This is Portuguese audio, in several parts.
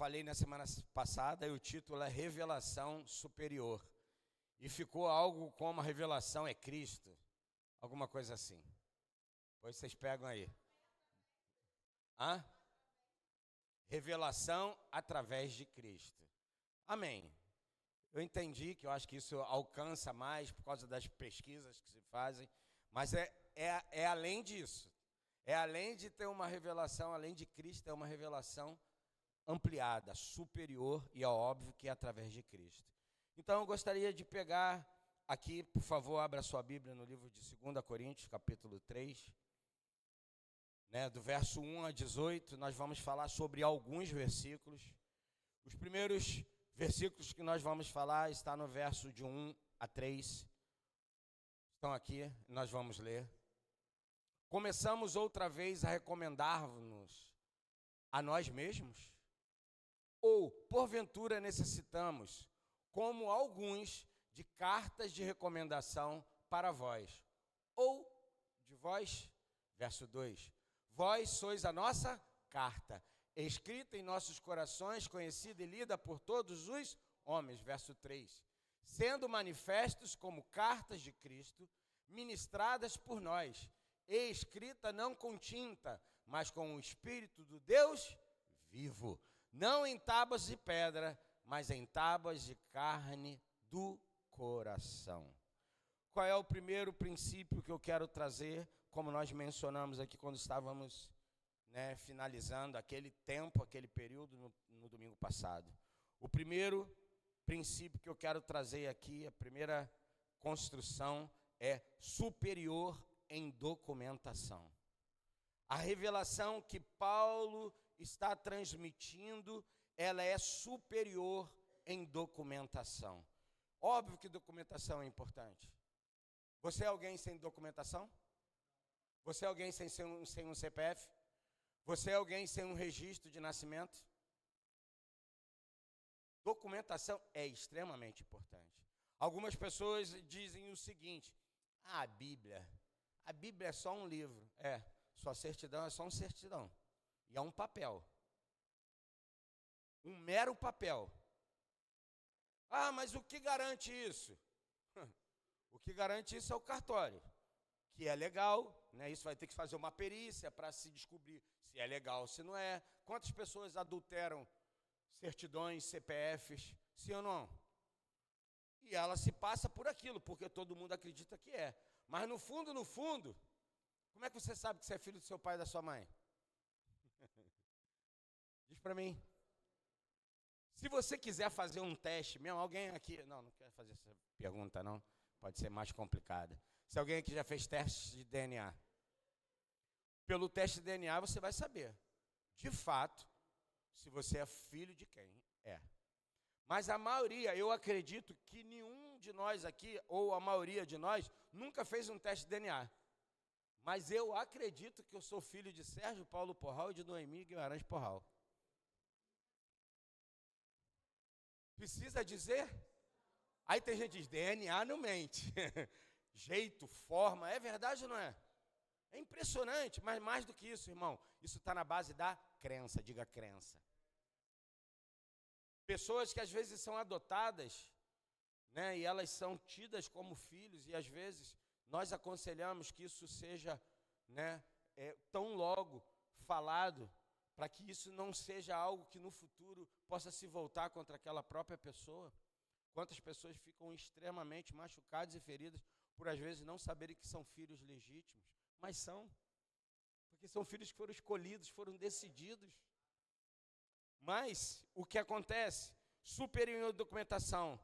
falei na semana passada, e o título é Revelação Superior. E ficou algo como a revelação é Cristo, alguma coisa assim. Depois vocês pegam aí. Hã? Revelação através de Cristo. Amém. Eu entendi que eu acho que isso alcança mais por causa das pesquisas que se fazem, mas é além disso. É além de ter uma revelação, além de Cristo, é uma revelação ampliada, superior, e é óbvio que é através de Cristo. Então eu gostaria de pegar aqui, por favor, abra sua Bíblia no livro de 2 Coríntios, capítulo 3, do verso 1 a 18, nós vamos falar sobre alguns versículos. Os primeiros versículos que nós vamos falar está no verso de 1 a 3. Estão aqui, nós vamos ler. Começamos outra vez a recomendar-nos a nós mesmos? Ou, porventura, necessitamos, como alguns, de cartas de recomendação para vós? Ou de vós? Verso 2. Vós sois a nossa carta, escrita em nossos corações, conhecida e lida por todos os homens. Verso 3. Sendo manifestos como cartas de Cristo, ministradas por nós, e escrita não com tinta, mas com o Espírito do Deus vivo, não em tábuas de pedra, mas em tábuas de carne do coração. Qual é o primeiro princípio que eu quero trazer, como nós mencionamos aqui quando estávamos finalizando aquele tempo, aquele período no domingo passado? O primeiro princípio que eu quero trazer aqui, a primeira construção, é superior em documentação. A revelação que Paulo está transmitindo, ela é superior em documentação. Óbvio que documentação é importante. Você é alguém sem documentação? Você é alguém sem um CPF? Você é alguém sem um registro de nascimento? Documentação é extremamente importante. Algumas pessoas dizem o seguinte: a Bíblia é só um livro. Sua certidão é só uma certidão. E é um papel. Um mero papel. Ah, mas o que garante isso? O que garante isso é o cartório, que é legal, Isso vai ter que fazer uma perícia para se descobrir se é legal ou se não é. Quantas pessoas adulteram certidões, CPFs, sim ou não? E ela se passa por aquilo, porque todo mundo acredita que é. Mas no fundo, como é que você sabe que você é filho do seu pai e da sua mãe? Diz para mim. Se você quiser fazer um teste mesmo, alguém aqui... Não quero fazer essa pergunta, não. Pode ser mais complicada. Se alguém aqui já fez teste de DNA, pelo teste de DNA você vai saber, de fato, se você é filho de quem é. Mas a maioria, eu acredito que nenhum de nós aqui, ou a maioria de nós, nunca fez um teste de DNA. Mas eu acredito que eu sou filho de Sérgio Paulo Porral e de Noemi Guimarães Porral. Precisa dizer? Aí tem gente que diz, DNA não mente. Jeito, forma, é verdade ou não é? É impressionante, mas mais do que isso, irmão, isso está na base da crença, diga crença. Pessoas que às vezes são adotadas, e elas são tidas como filhos, e às vezes nós aconselhamos que isso seja, tão logo falado, para que isso não seja algo que no futuro possa se voltar contra aquela própria pessoa. Quantas pessoas ficam extremamente machucadas e feridas por às vezes não saberem que são filhos legítimos, mas são, porque são filhos que foram escolhidos, foram decididos. Mas o que acontece? Superior documentação.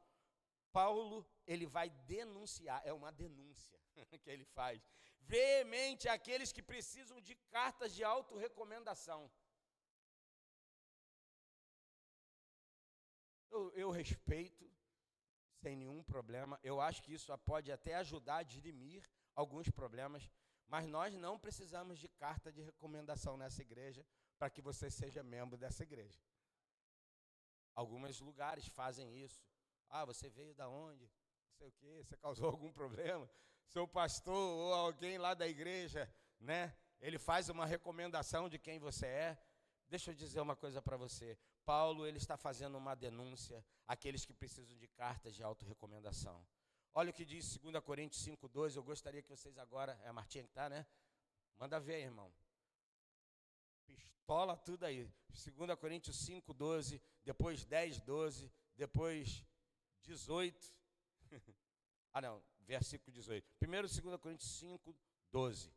Paulo, ele vai denunciar, é uma denúncia que ele faz, veemente àqueles que precisam de cartas de autorrecomendação. Eu respeito, sem nenhum problema. Eu acho que isso pode até ajudar a dirimir alguns problemas, mas nós não precisamos de carta de recomendação nessa igreja para que você seja membro dessa igreja. Alguns lugares fazem isso. Ah, você veio da onde? Não sei o quê, você causou algum problema? Seu pastor ou alguém lá da igreja, ele faz uma recomendação de quem você é. deixa eu dizer uma coisa para você. Paulo, ele está fazendo uma denúncia àqueles que precisam de cartas de autorrecomendação. Olha o que diz 2 Coríntios 5,12. Eu gostaria que vocês agora... É a Martinha que está, né? Manda ver, irmão. Pistola tudo aí. 2 Coríntios 5,12. Depois 10,12. Depois 18. Ah, não. Versículo 18. Primeiro, 2 Coríntios 5,12.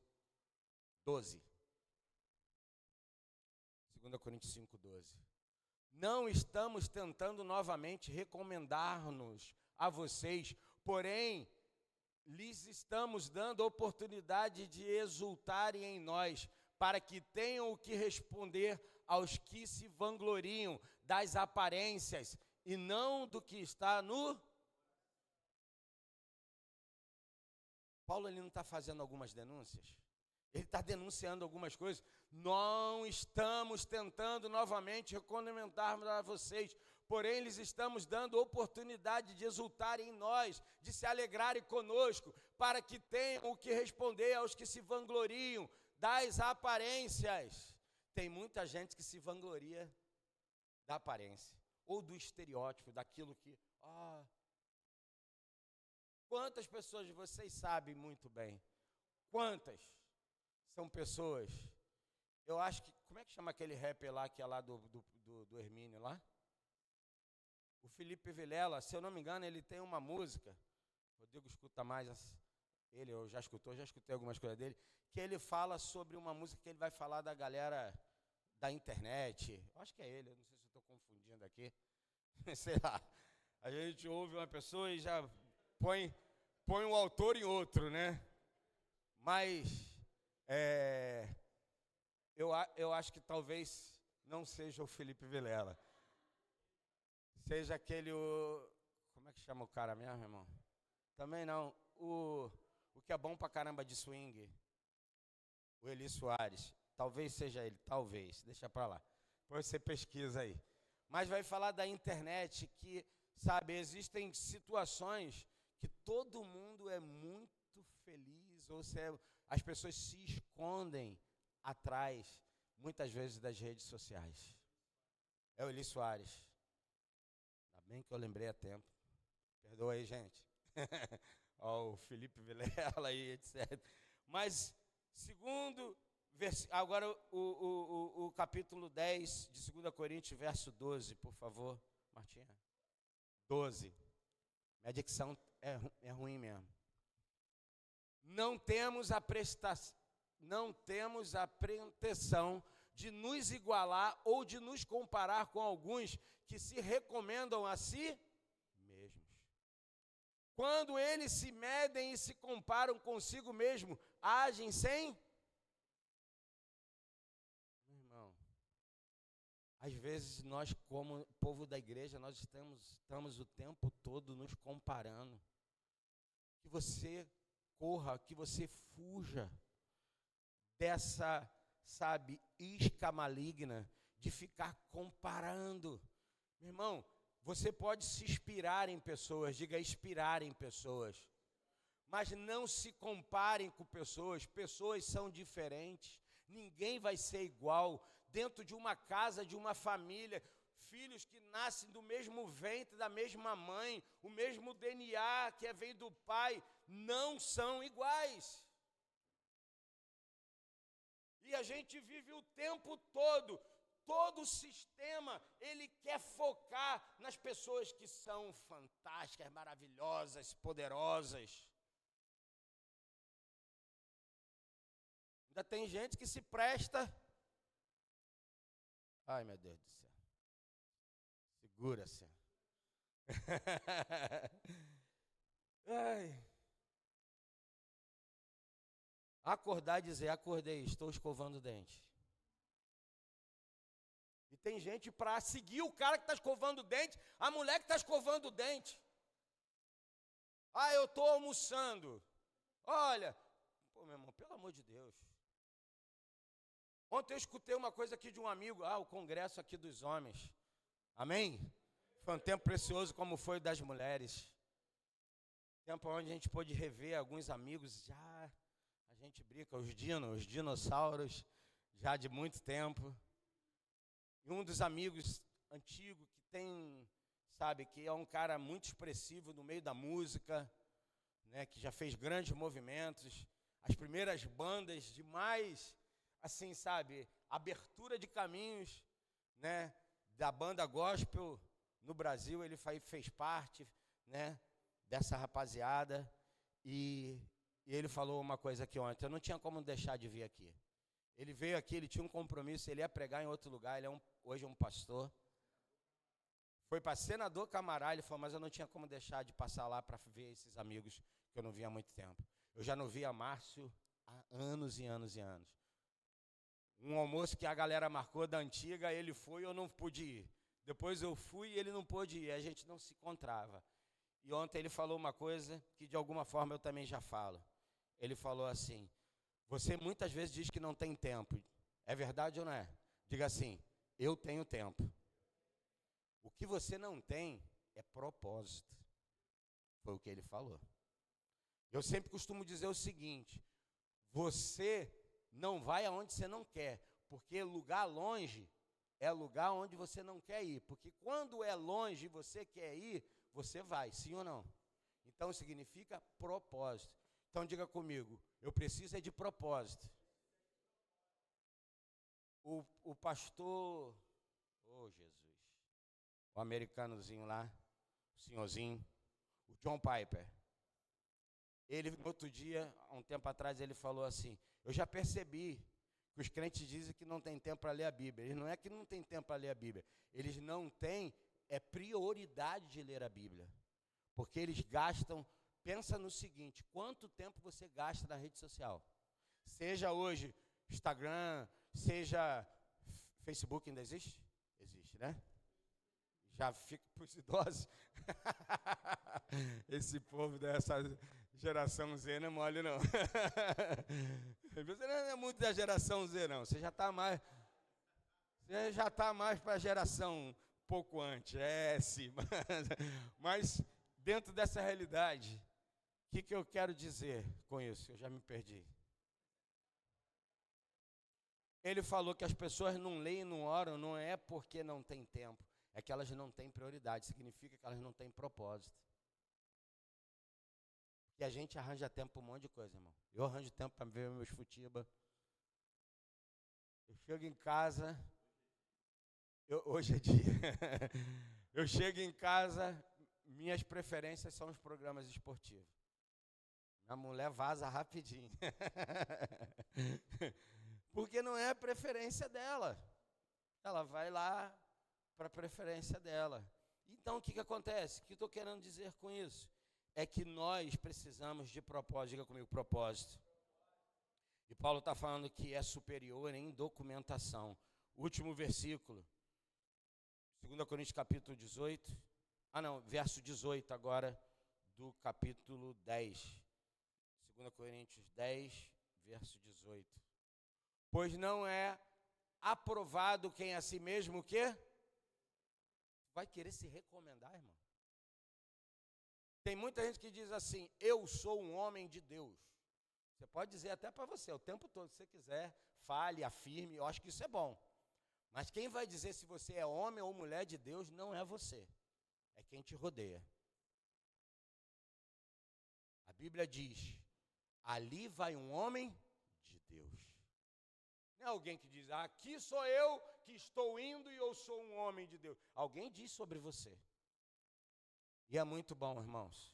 12. 2 Coríntios 5,12. Não estamos tentando novamente recomendar-nos a vocês, porém, lhes estamos dando a oportunidade de exultarem em nós, para que tenham o que responder aos que se vangloriam das aparências e não do que está no... Paulo, ele não está fazendo algumas denúncias? Ele está denunciando algumas coisas. Não estamos tentando novamente recomendar a vocês, porém lhes estamos dando oportunidade de exultarem em nós, de se alegrarem conosco, para que tenham o que responder aos que se vangloriam das aparências. Tem muita gente que se vangloria da aparência, ou do estereótipo, daquilo que... Quantas pessoas vocês sabem muito bem? Quantas são pessoas... Eu acho que... Como é que chama aquele rapper lá, que é lá do Hermínio lá? O Felipe Vilela, se eu não me engano, ele tem uma música, o Rodrigo escuta mais ele, eu já escutei algumas coisas dele, que ele fala sobre uma música que ele vai falar da galera da internet. Eu acho que é ele, eu não sei se eu estou confundindo aqui. Sei lá. A gente ouve uma pessoa e já põe um autor em outro, né? Mas eu acho que talvez não seja o Felipe Vilela. Seja aquele... Como é que chama o cara mesmo, irmão? Também não. O que é bom pra caramba de swing. O Eli Soares. Talvez seja ele, talvez. Deixa pra lá. Depois você pesquisa aí. Mas vai falar da internet que, sabe, existem situações que todo mundo é muito feliz, ou seja, as pessoas se escondem atrás, muitas vezes, das redes sociais. É o Eli Soares. Ainda bem que eu lembrei a tempo. Perdoa aí, gente. Ó, o Felipe Vilela aí, etc. Mas, agora o capítulo 10 de 2 Coríntios, verso 12, por favor, Martinha. 12. Minha dicção é ruim mesmo. Não temos a pretensão de nos igualar ou de nos comparar com alguns que se recomendam a si mesmos. Quando eles se medem e se comparam consigo mesmo, agem sem... Irmão, às vezes nós, como povo da igreja, nós estamos o tempo todo nos comparando. Que você corra, que você fuja dessa, sabe, isca maligna de ficar comparando. Meu irmão, você pode se inspirar em pessoas, diga inspirar em pessoas, mas não se comparem com pessoas. Pessoas são diferentes, ninguém vai ser igual. Dentro de uma casa, de uma família, filhos que nascem do mesmo ventre, da mesma mãe, o mesmo DNA que vem do pai, não são iguais. E a gente vive o tempo todo o sistema, ele quer focar nas pessoas que são fantásticas, maravilhosas, poderosas. Ainda tem gente que se presta... Ai, meu Deus do céu. Segura, Senhor. Ai. Acordar e dizer, acordei, estou escovando o dente. E tem gente para seguir o cara que está escovando o dente, a mulher que está escovando o dente. Ah, eu estou almoçando. Olha, pô, meu irmão, pelo amor de Deus. Ontem eu escutei uma coisa aqui de um amigo, o congresso aqui dos homens. Amém? Foi um tempo precioso como foi o das mulheres. Tempo onde a gente pôde rever alguns amigos, já a gente brinca, os dinossauros, já de muito tempo. E um dos amigos antigos que tem, sabe, que é um cara muito expressivo no meio da música, né, que já fez grandes movimentos, as primeiras bandas de mais, assim, sabe, abertura de caminhos, né, da banda gospel no Brasil. Ele fez parte, né, dessa rapaziada, e ele falou uma coisa aqui ontem: eu não tinha como deixar de vir aqui. Ele veio aqui, ele tinha um compromisso, ele ia pregar em outro lugar, ele é hoje um pastor. Foi para senador Camará, ele falou, mas eu não tinha como deixar de passar lá para ver esses amigos que eu não via há muito tempo. Eu já não via Márcio há anos e anos e anos. Um almoço que a galera marcou da antiga, ele foi e eu não pude ir. Depois eu fui e ele não pôde ir, a gente não se encontrava. E ontem ele falou uma coisa que de alguma forma eu também já falo. Ele falou assim: você muitas vezes diz que não tem tempo. É verdade ou não é? Diga assim: eu tenho tempo. O que você não tem é propósito. Foi o que ele falou. Eu sempre costumo dizer o seguinte: você não vai aonde você não quer, porque lugar longe é lugar onde você não quer ir. Porque quando é longe e você quer ir, você vai, sim ou não? Então significa propósito. Então diga comigo: eu preciso é de propósito. O pastor, Jesus, o americanozinho lá, o senhorzinho, o John Piper, ele, outro dia, há um tempo atrás, ele falou assim: eu já percebi que os crentes dizem que não tem tempo para ler a Bíblia. Eles não é que não tem tempo para ler a Bíblia, eles não têm prioridade de ler a Bíblia, porque eles gastam. Pensa no seguinte: quanto tempo você gasta na rede social? Seja hoje Instagram, seja Facebook, ainda existe? Existe, né? Já fica para os idosos. Esse povo dessa geração Z não é mole, não. Você não é muito da geração Z, não. Você já está mais para a geração pouco antes. Sim. Mas dentro dessa realidade, o que eu quero dizer com isso? Eu já me perdi. Ele falou que as pessoas não leem e não oram, não é porque não tem tempo, é que elas não têm prioridade, significa que elas não têm propósito. E a gente arranja tempo para um monte de coisa, irmão. Eu arranjo tempo para ver meus futiba. Eu chego em casa, hoje é dia, eu chego em casa, minhas preferências são os programas esportivos. A mulher vaza rapidinho. Porque não é a preferência dela. Ela vai lá para a preferência dela. Então, o que acontece? O que eu estou querendo dizer com isso? É que nós precisamos de propósito. Diga comigo, propósito. E Paulo está falando que é superior em documentação. Último versículo. 2 Coríntios capítulo 18. Verso 18 agora do capítulo 10. 2 Coríntios 10, verso 18. Pois não é aprovado quem a si mesmo o quê? Vai querer se recomendar, irmão? Tem muita gente que diz assim: eu sou um homem de Deus. Você pode dizer até para você, o tempo todo, se você quiser, fale, afirme, eu acho que isso é bom. Mas quem vai dizer se você é homem ou mulher de Deus não é você, é quem te rodeia. A Bíblia diz: ali vai um homem de Deus. Não é alguém que diz: aqui sou eu que estou indo e eu sou um homem de Deus. Alguém diz sobre você. E é muito bom, irmãos.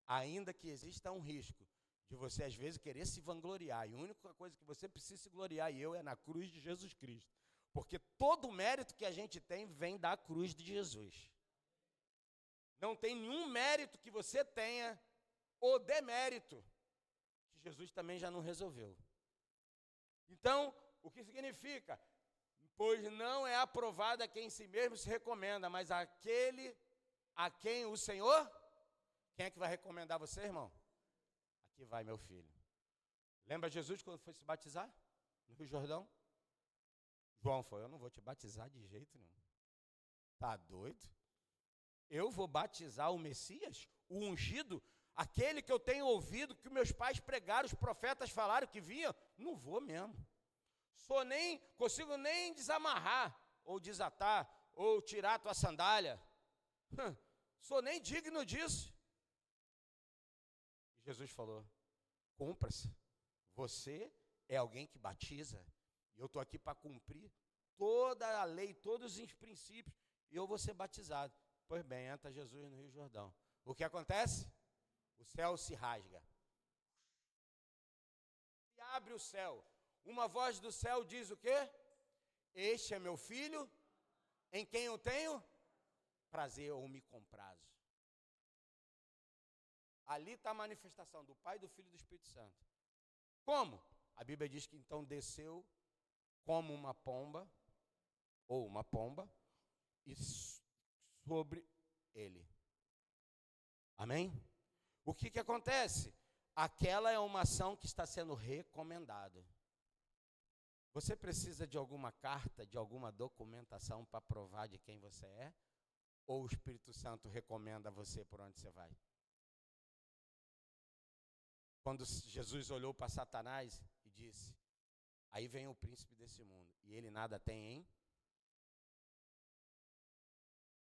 Ainda que exista um risco de você, às vezes, querer se vangloriar. E a única coisa que você precisa se gloriar, é na cruz de Jesus Cristo. Porque todo o mérito que a gente tem vem da cruz de Jesus. Não tem nenhum mérito que você tenha ou demérito que Jesus também já não resolveu. Então, o que significa? Pois não é aprovado a quem em si mesmo se recomenda, mas aquele a quem o Senhor... Quem é que vai recomendar você, irmão? Aqui vai, meu filho. Lembra Jesus quando foi se batizar? No Rio Jordão? João foi: eu não vou te batizar de jeito nenhum. Tá doido? Eu vou batizar o Messias, o ungido, aquele que eu tenho ouvido, que meus pais pregaram, os profetas falaram que vinha? Não vou mesmo. Consigo nem desamarrar. ou desatar, ou tirar a tua sandália. Sou nem digno disso. Jesus falou, cumpra-se. Você é alguém que batiza, e eu estou aqui para cumprir toda a lei, todos os princípios, e eu vou ser batizado. Pois bem, entra Jesus no Rio Jordão. O que acontece? O céu se rasga. E abre o céu. Uma voz do céu diz o quê? Este é meu filho, em quem eu tenho prazer ou me comprazo. Ali está a manifestação do Pai, do Filho e do Espírito Santo. Como? A Bíblia diz que então desceu como uma pomba, ou uma pomba, e sobre ele. Amém? O que acontece? Aquela é uma ação que está sendo recomendada. Você precisa de alguma carta, de alguma documentação para provar de quem você é? Ou o Espírito Santo recomenda você por onde você vai? Quando Jesus olhou para Satanás e disse, aí vem o príncipe desse mundo, e ele nada tem, hein?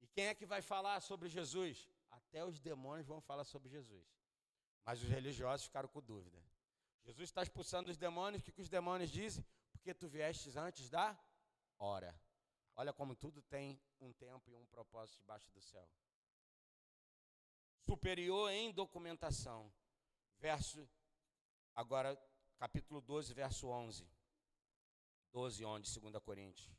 E quem é que vai falar sobre Jesus? Até os demônios vão falar sobre Jesus. Mas os religiosos ficaram com dúvida. Jesus está expulsando os demônios, o que os demônios dizem? Porque tu viestes antes da hora. Olha como tudo tem um tempo e um propósito debaixo do céu. Superior em documentação. Agora, capítulo 12, verso 11. 12, 11, 2 Coríntios.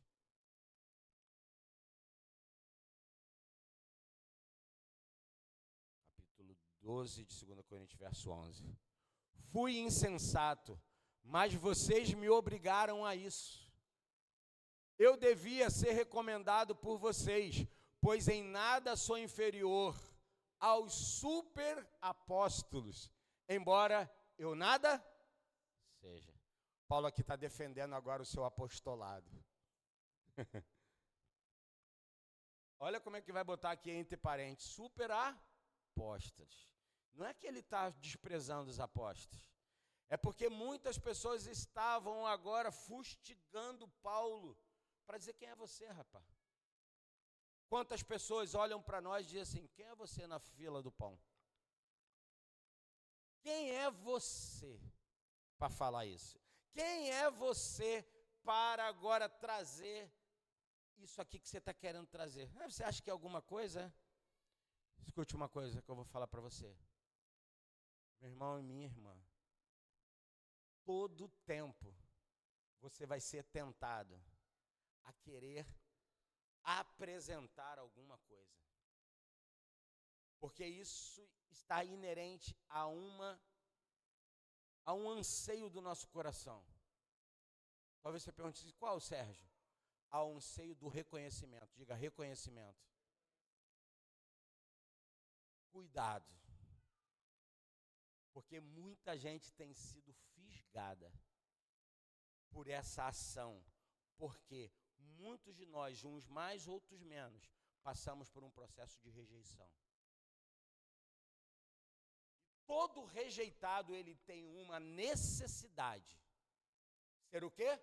Capítulo 12 de 2 Coríntios, verso 11. Fui insensato, mas vocês me obrigaram a isso. Eu devia ser recomendado por vocês, pois em nada sou inferior aos super apóstolos, embora eu nada seja. Paulo aqui está defendendo agora o seu apostolado. Olha como é que vai botar aqui entre parênteses, super apóstolos. Não é que ele está desprezando os apóstolos, é porque muitas pessoas estavam agora fustigando Paulo, para dizer, quem é você, rapaz? Quantas pessoas olham para nós e dizem assim, quem é você na fila do pão? Quem é você para falar isso? Quem é você para agora trazer isso aqui que você está querendo trazer? Você acha que é alguma coisa? Escute uma coisa que eu vou falar para você. Meu irmão e minha irmã, todo tempo você vai ser tentado a querer apresentar alguma coisa. Porque isso está inerente a um anseio do nosso coração. Talvez você pergunte, qual, Sérgio? Ao anseio do reconhecimento. Diga, reconhecimento. Cuidado. Porque muita gente tem sido fisgada por essa ação. Porque muitos de nós, uns mais, outros menos, passamos por um processo de rejeição. Todo rejeitado, ele tem uma necessidade. Ser o quê?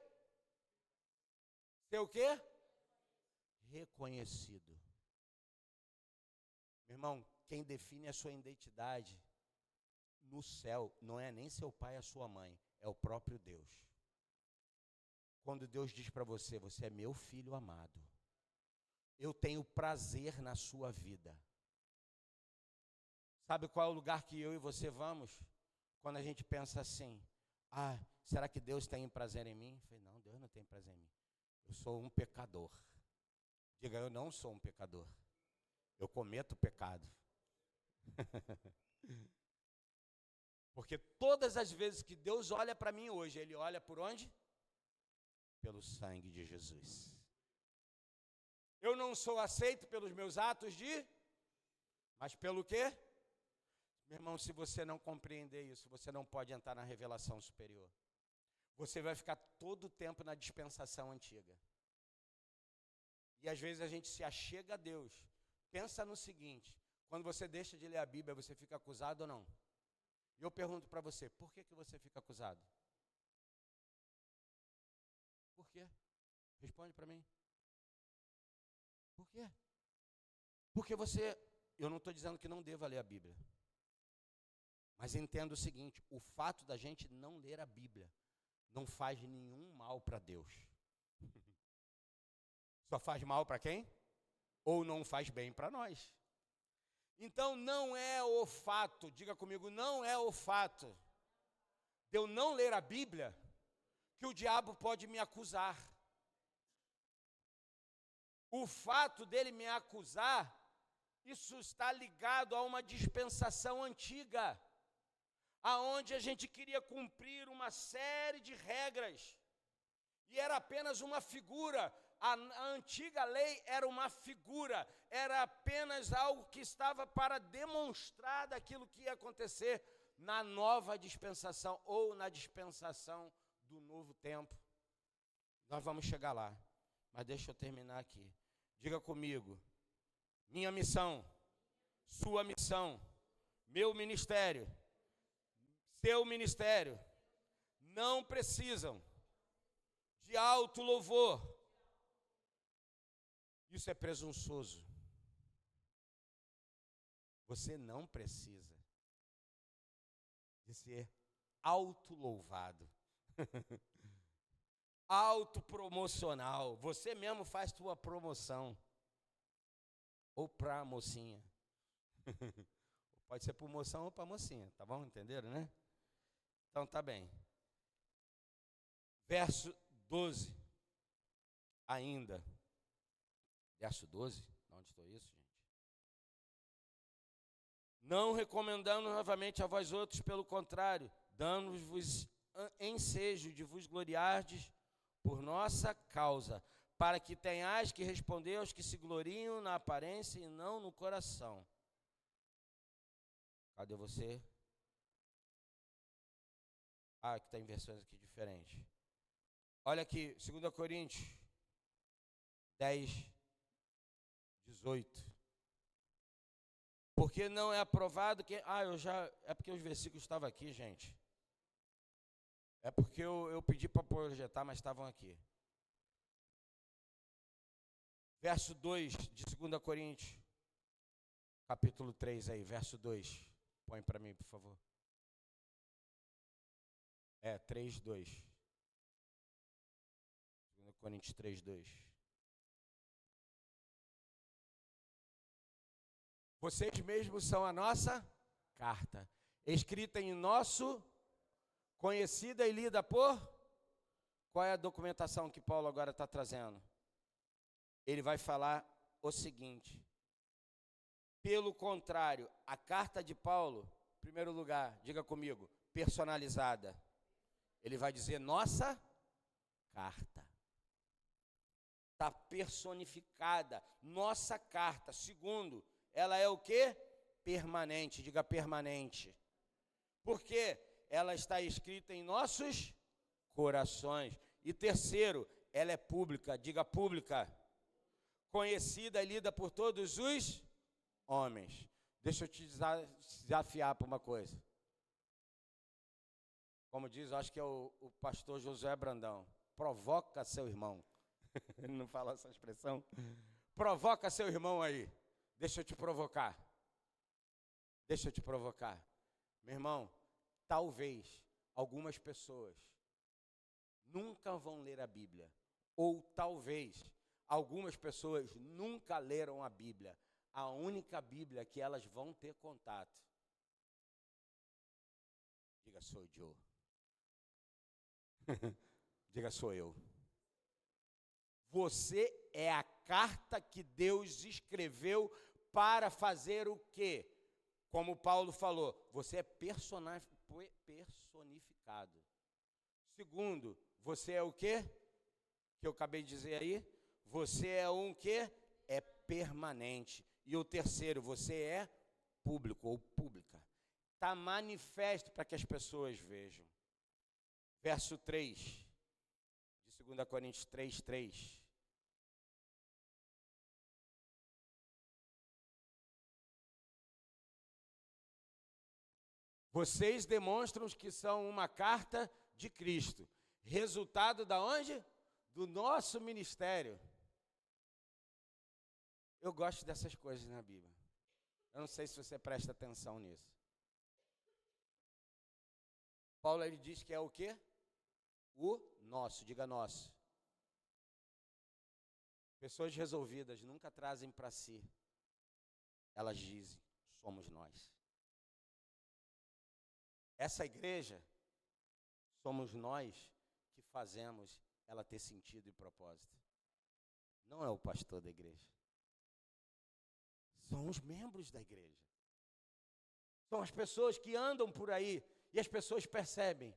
Ser o quê? Reconhecido. Meu irmão, quem define a sua identidade no céu não é nem seu pai e a sua mãe, é o próprio Deus. Quando Deus diz para você, você é meu filho amado, eu tenho prazer na sua vida. Sabe qual é o lugar que eu e você vamos? Quando a gente pensa assim, será que Deus tem prazer em mim? Eu falei, não, Deus não tem prazer em mim. Eu sou um pecador. Diga, eu não sou um pecador. Eu cometo pecado. Porque todas as vezes que Deus olha para mim hoje, Ele olha por onde? Pelo sangue de Jesus. Eu não sou aceito pelos meus atos mas pelo quê? Meu irmão, se você não compreender isso, você não pode entrar na revelação superior. Você vai ficar todo o tempo na dispensação antiga. E às vezes a gente se achega a Deus. Pensa no seguinte, quando você deixa de ler a Bíblia, você fica acusado ou não? E eu pergunto para você, por que você fica acusado? Por quê? Responde para mim. Por quê? Porque eu não estou dizendo que não deva ler a Bíblia. Mas entenda o seguinte, o fato da gente não ler a Bíblia não faz nenhum mal para Deus. Só faz mal para quem? Ou não faz bem para nós. Então não é o fato, diga comigo, não é o fato de eu não ler a Bíblia que o diabo pode me acusar. O fato dele me acusar, isso está ligado a uma dispensação antiga, aonde a gente queria cumprir uma série de regras, e era apenas uma figura. A antiga lei era uma figura, era apenas algo que estava para demonstrar daquilo que ia acontecer na nova dispensação, ou na dispensação do novo tempo. Nós vamos chegar lá, mas deixa eu terminar aqui. Diga comigo, minha missão, sua missão, meu ministério, seu ministério, não precisam de alto louvor. Isso é presunçoso. Você não precisa de ser auto-louvado, autopromocional. Você mesmo faz tua promoção. Ou para a mocinha. Pode ser para moção ou para mocinha, tá bom? Entenderam, né? Então tá bem. Verso 12. Ainda. Verso 12, onde estou isso, gente? Não recomendando novamente a vós outros, pelo contrário, dando-vos ensejo de vos gloriardes por nossa causa, para que tenhais que responder aos que se gloriam na aparência e não no coração. Cadê você? Ah, que tem versões aqui diferentes. Olha aqui, 2 Coríntios 10, 18. Porque não é aprovado que... É porque os versículos estavam aqui, gente. É porque eu pedi para projetar, mas estavam aqui. Verso 2 de 2 Coríntios, capítulo 3 aí, verso 2. Põe para mim, por favor. 3, 2. 2 Coríntios 3, 2. Vocês mesmos são a nossa carta, escrita em nosso, conhecida e lida por... Qual é a documentação que Paulo agora está trazendo? Ele vai falar o seguinte: pelo contrário, a carta de Paulo, em primeiro lugar, diga comigo, personalizada. Ele vai dizer nossa carta. Está personificada, nossa carta. Segundo, ela é o quê? Permanente, diga permanente. Por quê? Ela está escrita em nossos corações. E terceiro, ela é pública, diga pública. Conhecida e lida por todos os homens. Deixa eu te desafiar para uma coisa. Como diz, acho que é o pastor Josué Brandão. Provoca seu irmão. Ele não fala essa expressão? Provoca seu irmão aí. Deixa eu te provocar. Deixa eu te provocar. Meu irmão, talvez algumas pessoas nunca vão ler a Bíblia. Ou talvez algumas pessoas nunca leram a Bíblia. A única Bíblia que elas vão ter contato. Diga, sou eu. Diga, sou eu. Você é a carta que Deus escreveu para fazer o quê? Como Paulo falou, você é personificado. Segundo, você é o quê? Que eu acabei de dizer aí. Você é um quê? É permanente. E o terceiro, você é público ou pública. Está manifesto para que as pessoas vejam. Verso 3, de 2 Coríntios 3, 3. Vocês demonstram que são uma carta de Cristo. Resultado da onde? Do nosso ministério. Eu gosto dessas coisas na Bíblia. Eu não sei se você presta atenção nisso. Paulo, ele diz que é o quê? O nosso, diga nosso. Pessoas resolvidas nunca trazem para si. Elas dizem, somos nós. Essa igreja, somos nós que fazemos ela ter sentido e propósito. Não é o pastor da igreja. São os membros da igreja. São as pessoas que andam por aí e as pessoas percebem.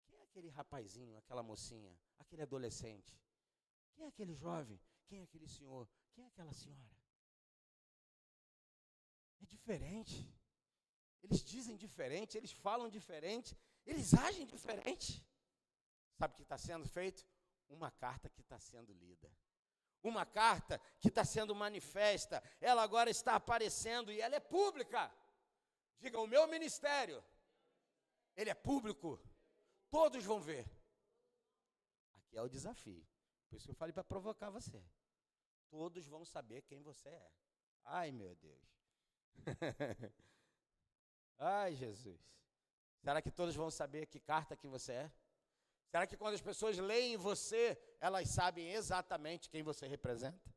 Quem é aquele rapazinho, aquela mocinha, aquele adolescente? Quem é aquele jovem? Quem é aquele senhor? Quem é aquela senhora? É diferente. Eles dizem diferente, eles falam diferente, eles agem diferente. Sabe o que está sendo feito? Uma carta que está sendo lida. Uma carta que está sendo manifesta. Ela agora está aparecendo e ela é pública. Diga, o meu ministério, ele é público. Todos vão ver. Aqui é o desafio. Por isso que eu falei para provocar você. Todos vão saber quem você é. Ai, meu Deus. Ai, Jesus. Será que todos vão saber que carta que você é? Será que quando as pessoas leem você, elas sabem exatamente quem você representa?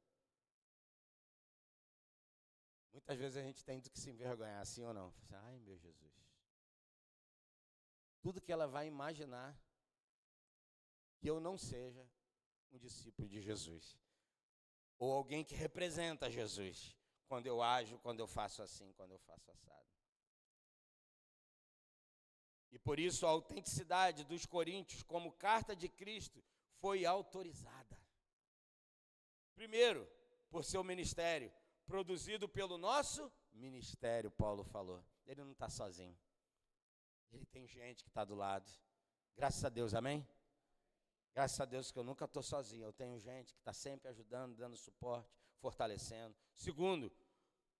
Muitas vezes a gente tem que se envergonhar, assim ou não? Ai, meu Jesus. Tudo que ela vai imaginar que eu não seja um discípulo de Jesus. Ou alguém que representa Jesus. Quando eu ajo, quando eu faço assim, quando eu faço assado. E por isso a autenticidade dos coríntios como carta de Cristo foi autorizada. Primeiro, por seu ministério, produzido pelo nosso ministério, Paulo falou. Ele não está sozinho. Ele tem gente que está do lado. Graças a Deus, amém? Graças a Deus que eu nunca estou sozinho. Eu tenho gente que está sempre ajudando, dando suporte, fortalecendo. Segundo,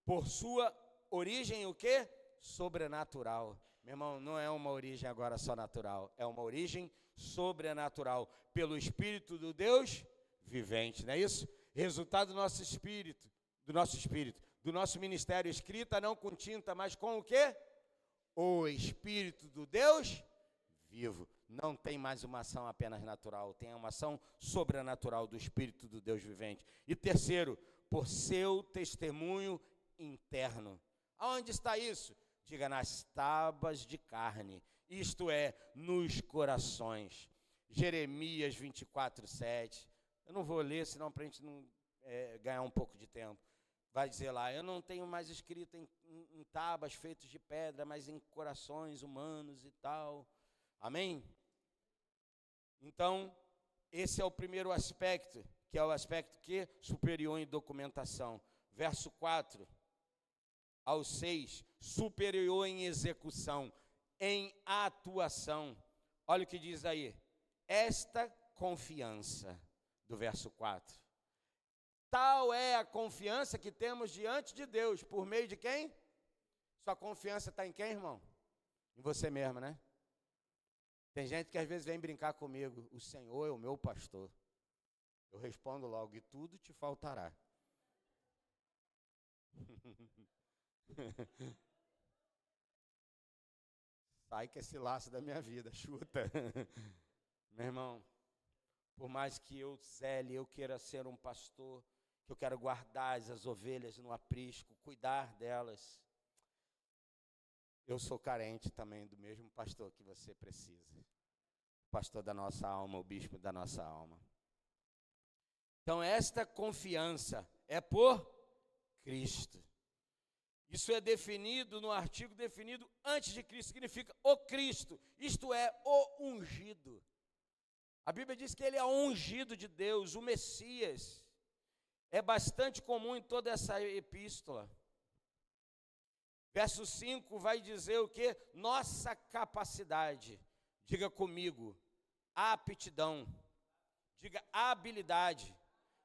por sua origem o quê? Sobrenatural. Meu irmão, não é uma origem agora só natural, é uma origem sobrenatural, pelo Espírito do Deus vivente, não é isso? Resultado do nosso espírito, do nosso ministério, escrita não com tinta, mas com o quê? O Espírito do Deus vivo. Não tem mais uma ação apenas natural, tem uma ação sobrenatural do Espírito do Deus vivente. E terceiro, por seu testemunho interno. Aonde está isso? Diga, nas tábuas de carne, isto é, nos corações. Jeremias 24:7. Eu não vou ler, senão para a gente não ganhar um pouco de tempo. Vai dizer lá, eu não tenho mais escrito em tábuas feitas de pedra, mas em corações humanos e tal. Amém? Então, esse é o primeiro aspecto, que é o aspecto que superior em documentação. Verso 4 ao 6, superior em execução, em atuação. Olha o que diz aí. Esta confiança, do verso 4. Tal é a confiança que temos diante de Deus, por meio de quem? Sua confiança está em quem, irmão? Em você mesmo, né? Tem gente que às vezes vem brincar comigo, o Senhor é o meu pastor. Eu respondo logo, e tudo te faltará. Sai que esse laço da minha vida, chuta. Meu irmão, por mais que eu zele, eu queira ser um pastor, que eu quero guardar as ovelhas no aprisco, cuidar delas, eu sou carente também do mesmo pastor que você precisa. O pastor da nossa alma, o bispo da nossa alma. Então, esta confiança é por Cristo. Isso é definido no artigo definido antes de Cristo, significa o Cristo, isto é, o ungido. A Bíblia diz que ele é o ungido de Deus, o Messias. É bastante comum em toda essa epístola. Verso 5 vai dizer o quê? Nossa capacidade. Diga comigo, aptidão. Diga habilidade.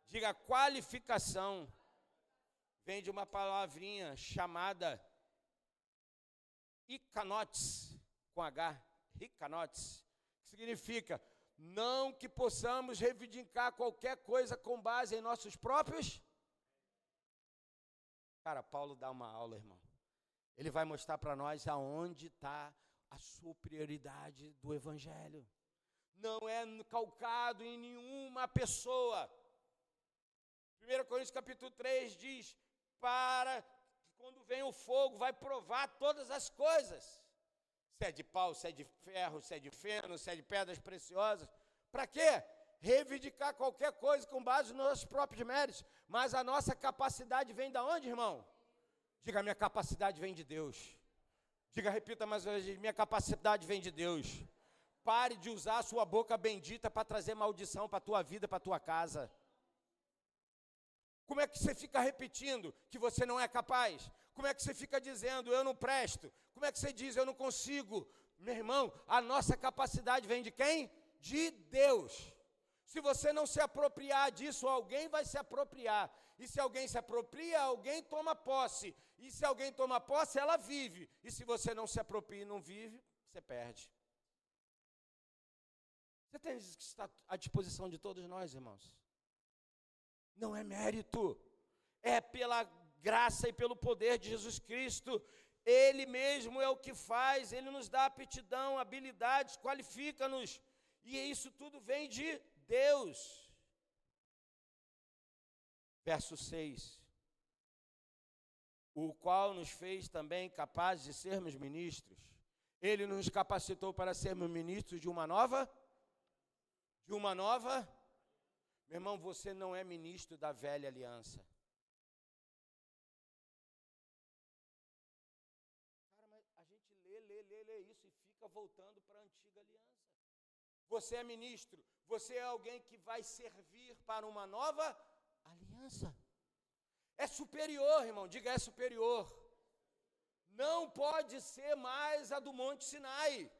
Diga qualificação. Vem de uma palavrinha chamada ikanotes, com H, ikanotes, que significa não que possamos reivindicar qualquer coisa com base em nossos próprios Cara, Paulo dá uma aula, irmão. Ele vai mostrar para nós aonde está a superioridade do evangelho. Não é calcado em nenhuma pessoa. 1 Coríntios capítulo 3 diz, para que quando vem o fogo, vai provar todas as coisas. Se é de pau, se é de ferro, se é de feno, se é de pedras preciosas. Para quê? Reivindicar qualquer coisa com base nos nossos próprios méritos. Mas a nossa capacidade vem de onde, irmão? Diga, minha capacidade vem de Deus. Diga, repita mais uma vez, minha capacidade vem de Deus. Pare de usar a sua boca bendita para trazer maldição para a tua vida, para a tua casa. Como é que você fica repetindo que você não é capaz? Como é que você fica dizendo, eu não presto? Como é que você diz, eu não consigo? Meu irmão, a nossa capacidade vem de quem? De Deus. Se você não se apropriar disso, alguém vai se apropriar. E se alguém se apropria, alguém toma posse. E se alguém toma posse, ela vive. E se você não se apropria e não vive, você perde. Você tem isso que está à disposição de todos nós, irmãos. Não é mérito. É pela graça e pelo poder de Jesus Cristo. Ele mesmo é o que faz. Ele nos dá aptidão, habilidades, qualifica-nos. E isso tudo vem de Deus. Verso 6. O qual nos fez também capazes de sermos ministros. Ele nos capacitou para sermos ministros de uma nova? Meu irmão, você não é ministro da velha aliança. Cara, mas a gente lê isso e fica voltando para a antiga aliança. Você é ministro, você é alguém que vai servir para uma nova aliança. É superior, irmão, diga, é superior. Não pode ser mais a do Monte Sinai.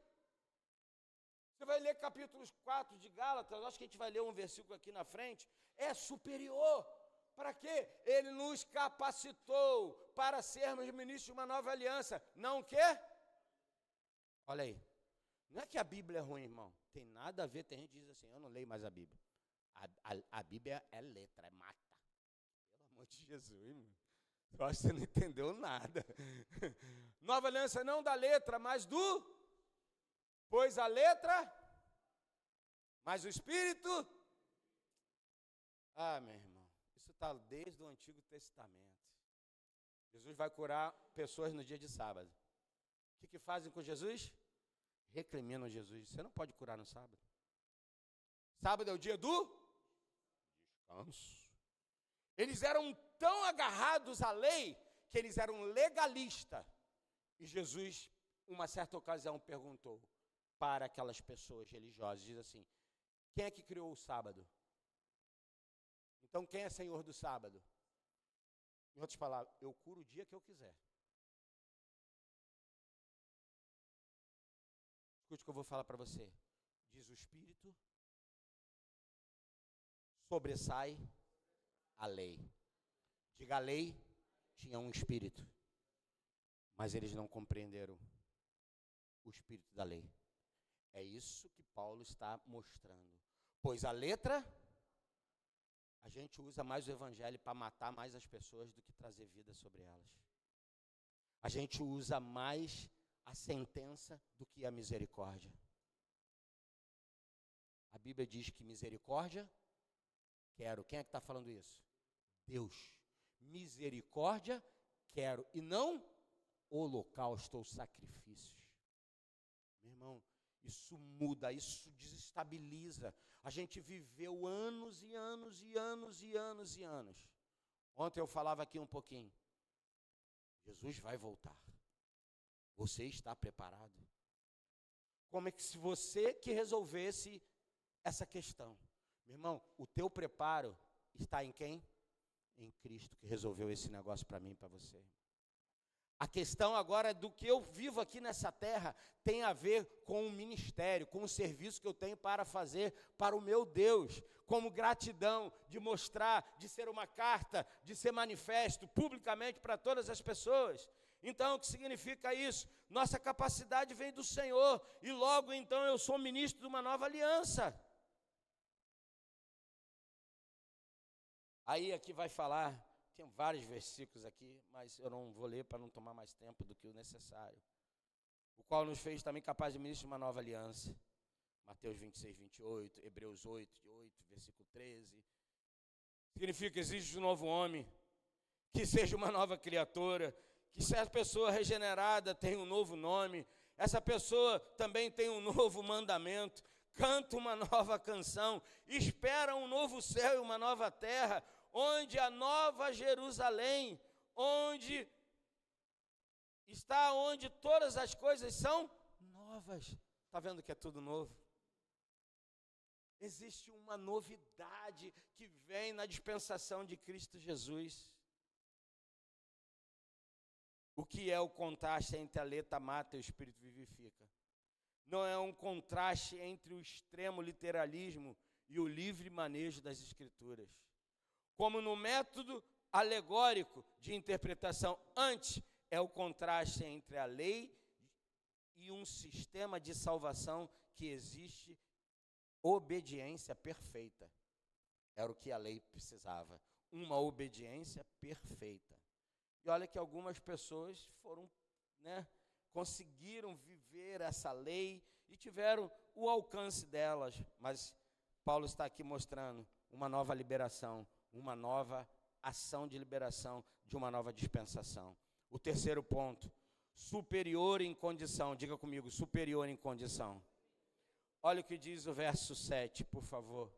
Você vai ler capítulos 4 de Gálatas, acho que a gente vai ler um versículo aqui na frente. É superior. Para quê? Ele nos capacitou para sermos ministros de uma nova aliança. Não o quê? Olha aí. Não é que a Bíblia é ruim, irmão. Tem nada a ver, tem gente que diz assim, eu não leio mais a Bíblia. A Bíblia é letra, é mata. Pelo amor de Jesus, irmão. Eu acho que você não entendeu nada. Nova aliança não da letra, mas do... Pois a letra, mas o Espírito... Ah, meu irmão, isso está desde o Antigo Testamento. Jesus vai curar pessoas no dia de sábado. O que fazem com Jesus? Recriminam Jesus. Você não pode curar no sábado. Sábado é o dia do descanso. Eles eram tão agarrados à lei que eles eram legalistas. E Jesus, uma certa ocasião, perguntou para aquelas pessoas religiosas, diz assim, quem é que criou o sábado? Então, quem é senhor do sábado? Em outras palavras, eu curo o dia que eu quiser. Escute o que eu vou falar para você. Diz o Espírito, sobressai a lei. Diga, a lei tinha um espírito, mas eles não compreenderam o espírito da lei. É isso que Paulo está mostrando. Pois a letra, a gente usa mais o evangelho para matar mais as pessoas do que trazer vida sobre elas. A gente usa mais a sentença do que a misericórdia. A Bíblia diz que misericórdia, quero. Quem é que está falando isso? Deus. Misericórdia, quero. E não holocausto ou sacrifícios. Meu irmão, isso muda, isso desestabiliza. A gente viveu anos e anos e anos e anos e anos. Ontem eu falava aqui um pouquinho. Jesus vai voltar. Você está preparado? Como é que se você que resolvesse essa questão? Meu irmão, o teu preparo está em quem? Em Cristo, que resolveu esse negócio para mim e para você. A questão agora do que eu vivo aqui nessa terra tem a ver com o ministério, com o serviço que eu tenho para fazer para o meu Deus, como gratidão de mostrar, de ser uma carta, de ser manifesto publicamente para todas as pessoas. Então, o que significa isso? Nossa capacidade vem do Senhor e logo então eu sou ministro de uma nova aliança. Aí aqui vai falar Tem vários versículos aqui, mas eu não vou ler para não tomar mais tempo do que o necessário. O qual nos fez também capaz de ministro de uma nova aliança. Mateus 26, 28, Hebreus 8, 8, versículo 13. Significa que existe um novo homem, que seja uma nova criatura, que se a pessoa regenerada tem um novo nome, essa pessoa também tem um novo mandamento, canta uma nova canção, espera um novo céu e uma nova terra, onde a nova Jerusalém, onde todas as coisas são novas. Está vendo que é tudo novo? Existe uma novidade que vem na dispensação de Cristo Jesus. O que é o contraste entre a letra mata e o Espírito vivifica? Não é um contraste entre o extremo literalismo e o livre manejo das Escrituras. Como no método alegórico de interpretação, antes é o contraste entre a lei e um sistema de salvação que existe obediência perfeita. Era o que a lei precisava, uma obediência perfeita. E olha que algumas pessoas conseguiram viver essa lei e tiveram o alcance delas, mas Paulo está aqui mostrando uma nova liberação, uma nova ação de liberação de uma nova dispensação. O terceiro ponto, superior em condição. Diga comigo, superior em condição. Olha o que diz o verso 7, por favor,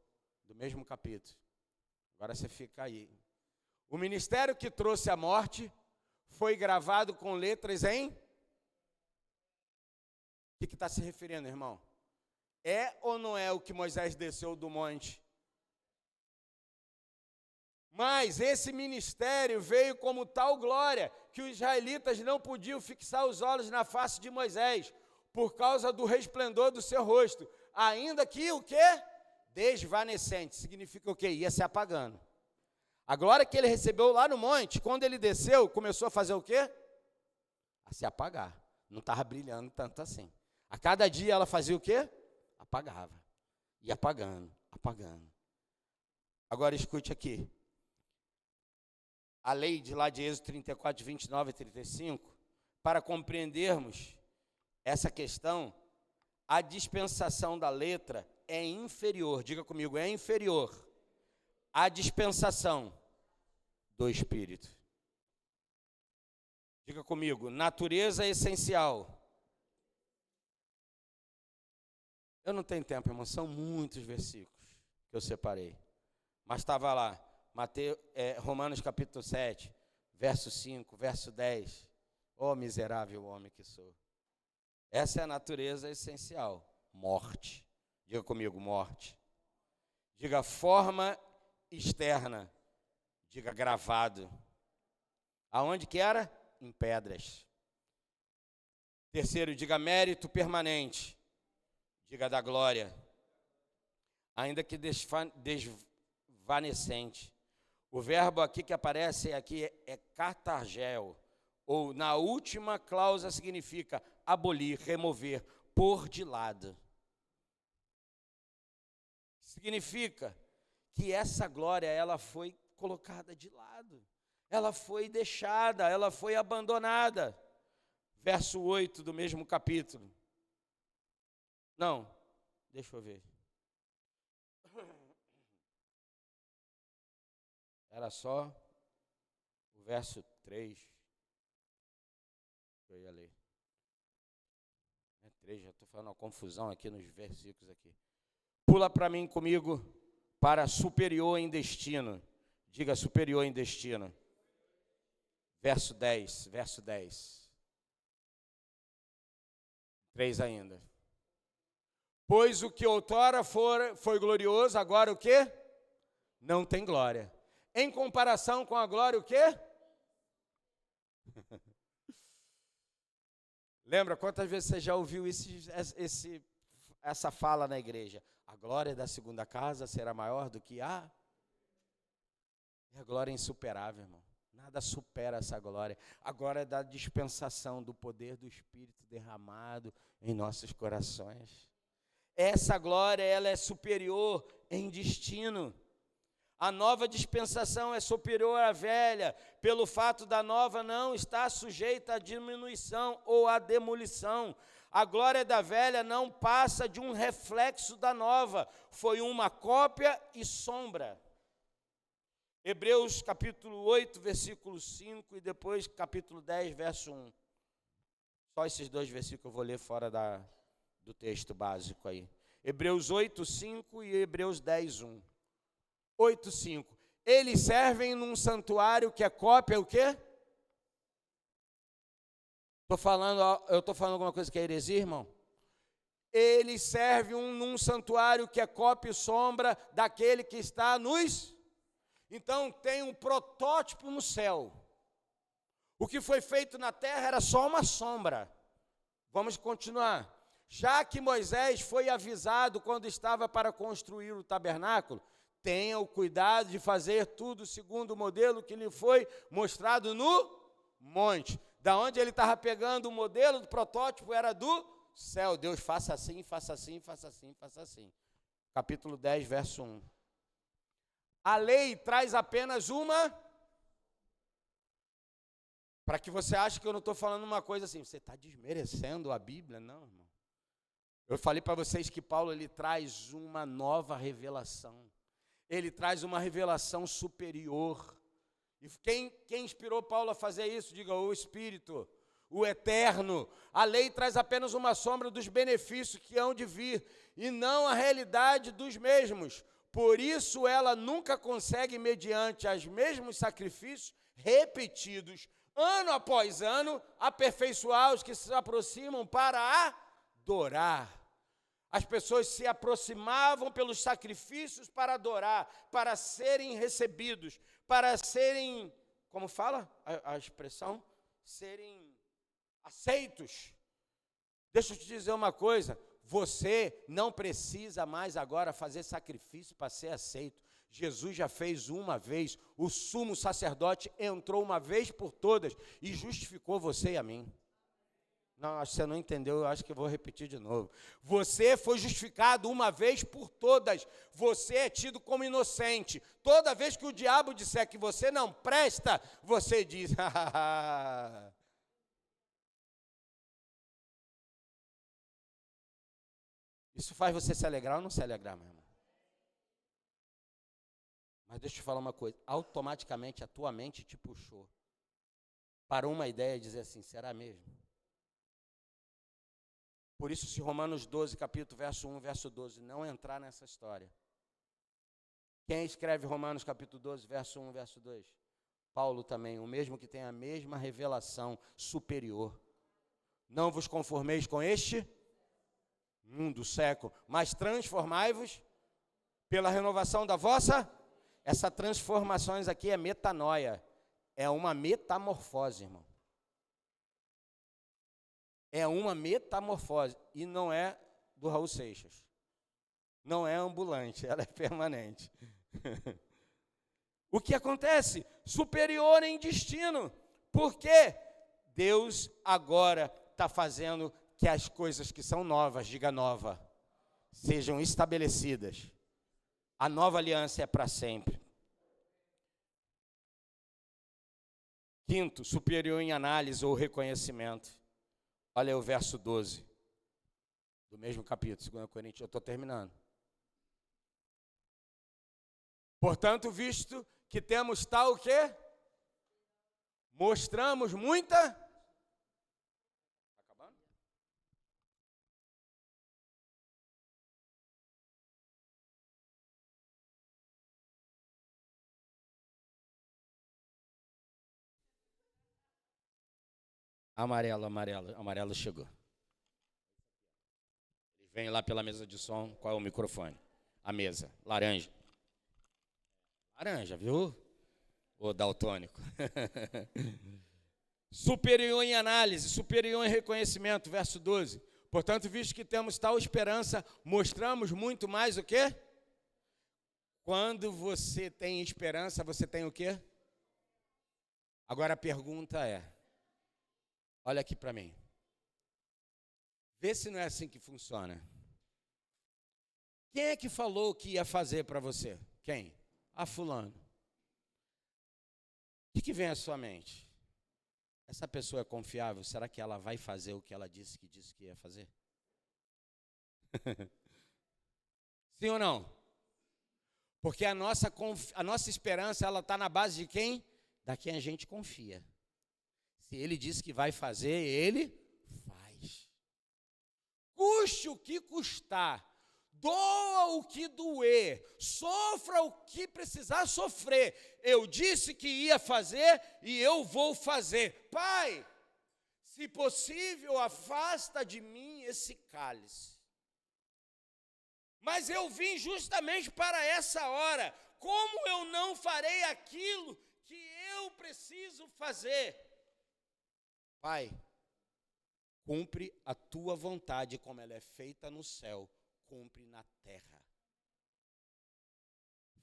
do mesmo capítulo. Agora você fica aí. O ministério que trouxe a morte foi gravado com letras em... O que está se referindo, irmão? É ou não é o que Moisés desceu do monte? Mas esse ministério veio como tal glória, que os israelitas não podiam fixar os olhos na face de Moisés, por causa do resplendor do seu rosto, ainda que o quê? Desvanecente, significa o quê? Ia se apagando. A glória que ele recebeu lá no monte, quando ele desceu, começou a fazer o quê? A se apagar. Não estava brilhando tanto assim. A cada dia ela fazia o quê? Apagava. Ia apagando, apagando. Agora escute aqui. A lei de lá de Êxodo 34, 29 e 35, para compreendermos essa questão, a dispensação da letra é inferior, diga comigo, é inferior à dispensação do Espírito. Diga comigo, natureza essencial. Eu não tenho tempo, irmão, são muitos versículos que eu separei, mas estava lá, Romanos capítulo 7, verso 5, verso 10, ó miserável homem que sou. Essa é a natureza essencial, morte. Diga comigo, morte. Diga forma externa. Diga gravado. Aonde que era? Em pedras. Terceiro, diga mérito permanente. Diga da glória. Ainda que desvanecente. O verbo aqui que aparece aqui é katargel, ou na última cláusula significa abolir, remover, pôr de lado. Significa que essa glória, ela foi colocada de lado, ela foi deixada, ela foi abandonada. Verso 8 do mesmo capítulo. Não, deixa eu ver. Era só o verso 3. Eu ia ler. 3, já estou falando uma confusão aqui nos versículos aqui. Pula para mim comigo para superior em destino. Diga superior em destino. Verso 10, verso 10. 3 ainda. Pois o que outrora foi glorioso, agora o quê? Não tem glória. Em comparação com a glória, o quê? Lembra quantas vezes você já ouviu essa fala na igreja? A glória da segunda casa será maior do que a... É a glória insuperável, irmão. Nada supera essa glória. A glória da dispensação do poder do Espírito derramado em nossos corações. Essa glória, ela é superior em destino. A nova dispensação é superior à velha, pelo fato da nova não estar sujeita à diminuição ou à demolição. A glória da velha não passa de um reflexo da nova, foi uma cópia e sombra. Hebreus capítulo 8, versículo 5 e depois capítulo 10, verso 1. Só esses dois versículos eu vou ler fora do texto básico aí. Hebreus 8, 5 e Hebreus 10, 1. 8, 5. Eles servem num santuário que é cópia, o quê? Eu estou falando alguma coisa que é heresia, irmão? Eles servem num santuário que é cópia e sombra daquele que está nos... Então, tem um protótipo no céu. O que foi feito na terra era só uma sombra. Vamos continuar. Já que Moisés foi avisado quando estava para construir o tabernáculo, tenha o cuidado de fazer tudo segundo o modelo que lhe foi mostrado no monte. Da onde ele estava pegando o modelo do protótipo era do céu. Deus, faça assim, faça assim, faça assim, faça assim. Capítulo 10, verso 1. A lei traz apenas uma... Para que você ache que eu não estou falando uma coisa assim, você está desmerecendo a Bíblia? Não, irmão. Eu falei para vocês que Paulo ele traz uma nova revelação. Ele traz uma revelação superior. E quem inspirou Paulo a fazer isso? Diga, o Espírito, o Eterno. A lei traz apenas uma sombra dos benefícios que hão de vir, e não a realidade dos mesmos. Por isso ela nunca consegue, mediante os mesmos sacrifícios repetidos, ano após ano, aperfeiçoar os que se aproximam para adorar. As pessoas se aproximavam pelos sacrifícios para adorar, para serem recebidos, para serem, como fala a expressão? Serem aceitos. Deixa eu te dizer uma coisa, você não precisa mais agora fazer sacrifício para ser aceito. Jesus já fez uma vez, o sumo sacerdote entrou uma vez por todas e justificou você e a mim. Não, acho que você não entendeu, eu acho que eu vou repetir de novo. Você foi justificado uma vez por todas, você é tido como inocente. Toda vez que o diabo disser que você não presta, você diz, Isso faz você se alegrar ou não se alegrar, meu irmão? Mas deixa eu te falar uma coisa, automaticamente a tua mente te puxou para uma ideia e dizer assim, será mesmo? Por isso, se Romanos 12, capítulo, verso 1, verso 12, não entrar nessa história. Quem escreve Romanos, capítulo 12, verso 1, verso 2? Paulo também, o mesmo que tem a mesma revelação superior. Não vos conformeis com este mundo século, mas transformai-vos pela renovação da vossa... Essa transformações aqui é metanoia, é uma metamorfose, irmão. É uma metamorfose, e não é do Raul Seixas. Não é ambulante, ela é permanente. O que acontece? Superior em destino. Por quê? Deus agora está fazendo que as coisas que são novas, diga nova, sejam estabelecidas. A nova aliança é para sempre. Quinto, superior em análise ou reconhecimento. Olha aí o verso 12, do mesmo capítulo, 2 Coríntios, eu estou terminando. Portanto, visto que temos tal o quê? Mostramos muita... Acabando? Amarelo chegou. Ele vem lá pela mesa de som, qual é o microfone? A mesa, laranja. Laranja, viu? Ô daltônico. Superior em análise, superior em reconhecimento, verso 12. Portanto, visto que temos tal esperança, mostramos muito mais o quê? Quando você tem esperança, você tem o quê? Agora a pergunta é, olha aqui para mim. Vê se não é assim que funciona. Quem é que falou que ia fazer para você? Quem? a fulano. O que vem à sua mente? Essa pessoa é confiável? Será que ela vai fazer o que ela disse que ia fazer? Sim ou não? Porque a nossa esperança, ela está na base de quem? Da quem a gente confia. Se ele disse que vai fazer, ele faz. Custe o que custar, doa o que doer, sofra o que precisar sofrer. Eu disse que ia fazer e eu vou fazer. Pai, se possível, afasta de mim esse cálice. Mas eu vim justamente para essa hora. Como eu não farei aquilo que eu preciso fazer? Pai, cumpre a tua vontade como ela é feita no céu, cumpre na terra.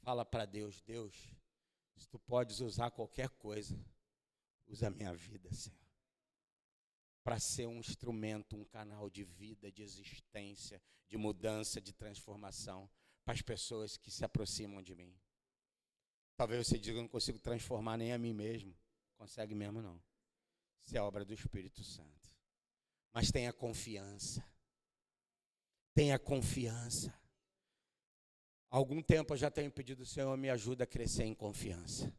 Fala para Deus, Deus, se tu podes usar qualquer coisa, usa a minha vida, Senhor, para ser um instrumento, um canal de vida, de existência, de mudança, de transformação, para as pessoas que se aproximam de mim. Talvez você diga, eu não consigo transformar nem a mim mesmo. Consegue mesmo não. Isso é obra do Espírito Santo. Mas tenha confiança. Tenha confiança. Há algum tempo eu já tenho pedido, Senhor, me ajuda a crescer em confiança.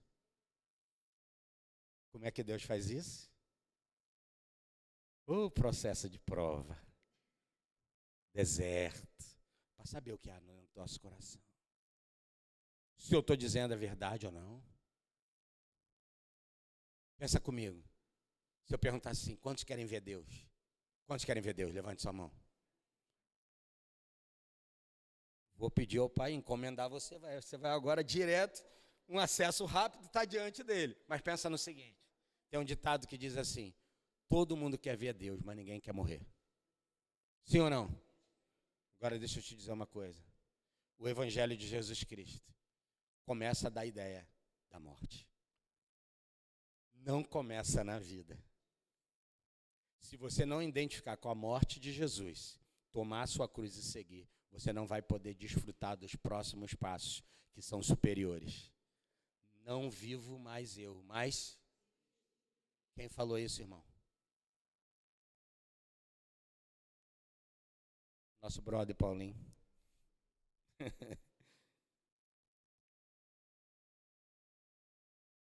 Como é que Deus faz isso? O processo de prova. Deserto. Para saber o que há no nosso coração. Se eu estou dizendo a verdade ou não. Pensa comigo. Se eu perguntar assim, quantos querem ver Deus? Quantos querem ver Deus? Levante sua mão. Vou pedir ao Pai encomendar você. Você vai agora direto, um acesso rápido, está diante dele. Mas pensa no seguinte, tem um ditado que diz assim, todo mundo quer ver Deus, mas ninguém quer morrer. Sim ou não? Agora deixa eu te dizer uma coisa. O Evangelho de Jesus Cristo começa da ideia da morte. Não começa na vida. Se você não identificar com a morte de Jesus, tomar a sua cruz e seguir, você não vai poder desfrutar dos próximos passos, que são superiores. Não vivo mais eu, mas... Quem falou isso, irmão? Nosso brother Paulinho.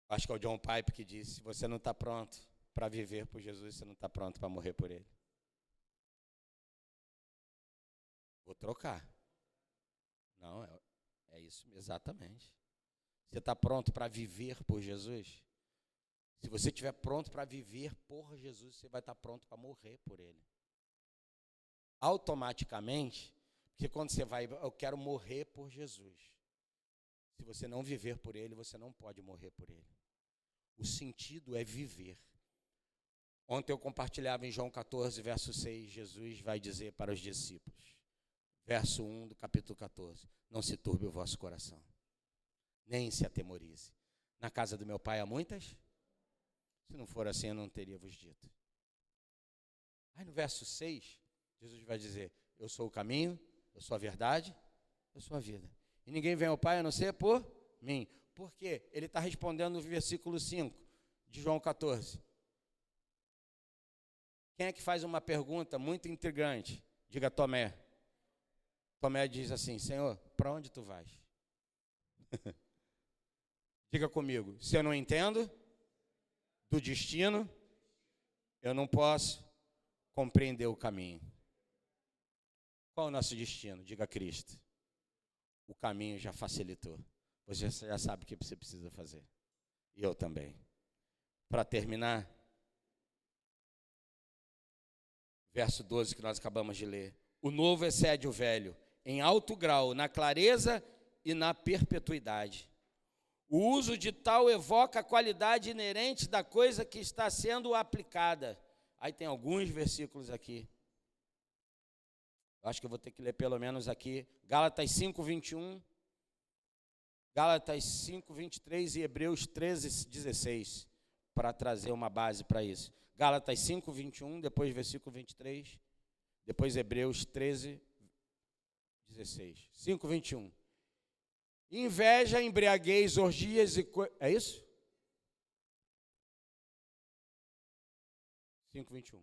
Acho que é o John Piper que disse, se você não está pronto para viver por Jesus, você não está pronto para morrer por ele. Vou trocar. Não, é isso exatamente. Você está pronto para viver por Jesus? Se você estiver pronto para viver por Jesus, você vai estar pronto para morrer por ele. Automaticamente, porque quando você vai, eu quero morrer por Jesus. Se você não viver por ele, você não pode morrer por ele. O sentido é viver. Ontem eu compartilhava em João 14, verso 6, Jesus vai dizer para os discípulos, verso 1 do capítulo 14, não se turbe o vosso coração, nem se atemorize. Na casa do meu pai há muitas? Se não for assim, eu não teria vos dito. Aí no verso 6, Jesus vai dizer, eu sou o caminho, eu sou a verdade, eu sou a vida. E ninguém vem ao Pai a não ser por mim. Por quê? Ele está respondendo no versículo 5 de João 14. Quem é que faz uma pergunta muito intrigante? Diga Tomé. Tomé diz assim, Senhor, para onde tu vais? Diga comigo, se eu não entendo do destino, eu não posso compreender o caminho. Qual é o nosso destino? Diga Cristo. O caminho já facilitou. Você já sabe o que você precisa fazer. E eu também. Para terminar, verso 12 que nós acabamos de ler. O novo excede o velho em alto grau, na clareza e na perpetuidade. O uso de tal evoca a qualidade inerente da coisa que está sendo aplicada. Aí tem alguns versículos aqui. Acho que eu vou ter que ler pelo menos aqui. Gálatas 5, 21. Gálatas 5, 23 e Hebreus 13, 16. Para trazer uma base para isso. Gálatas 5, 21, depois versículo 23. Depois Hebreus 13, 16. 5, 21. Inveja, embriaguez, orgias e... É isso? 5:21.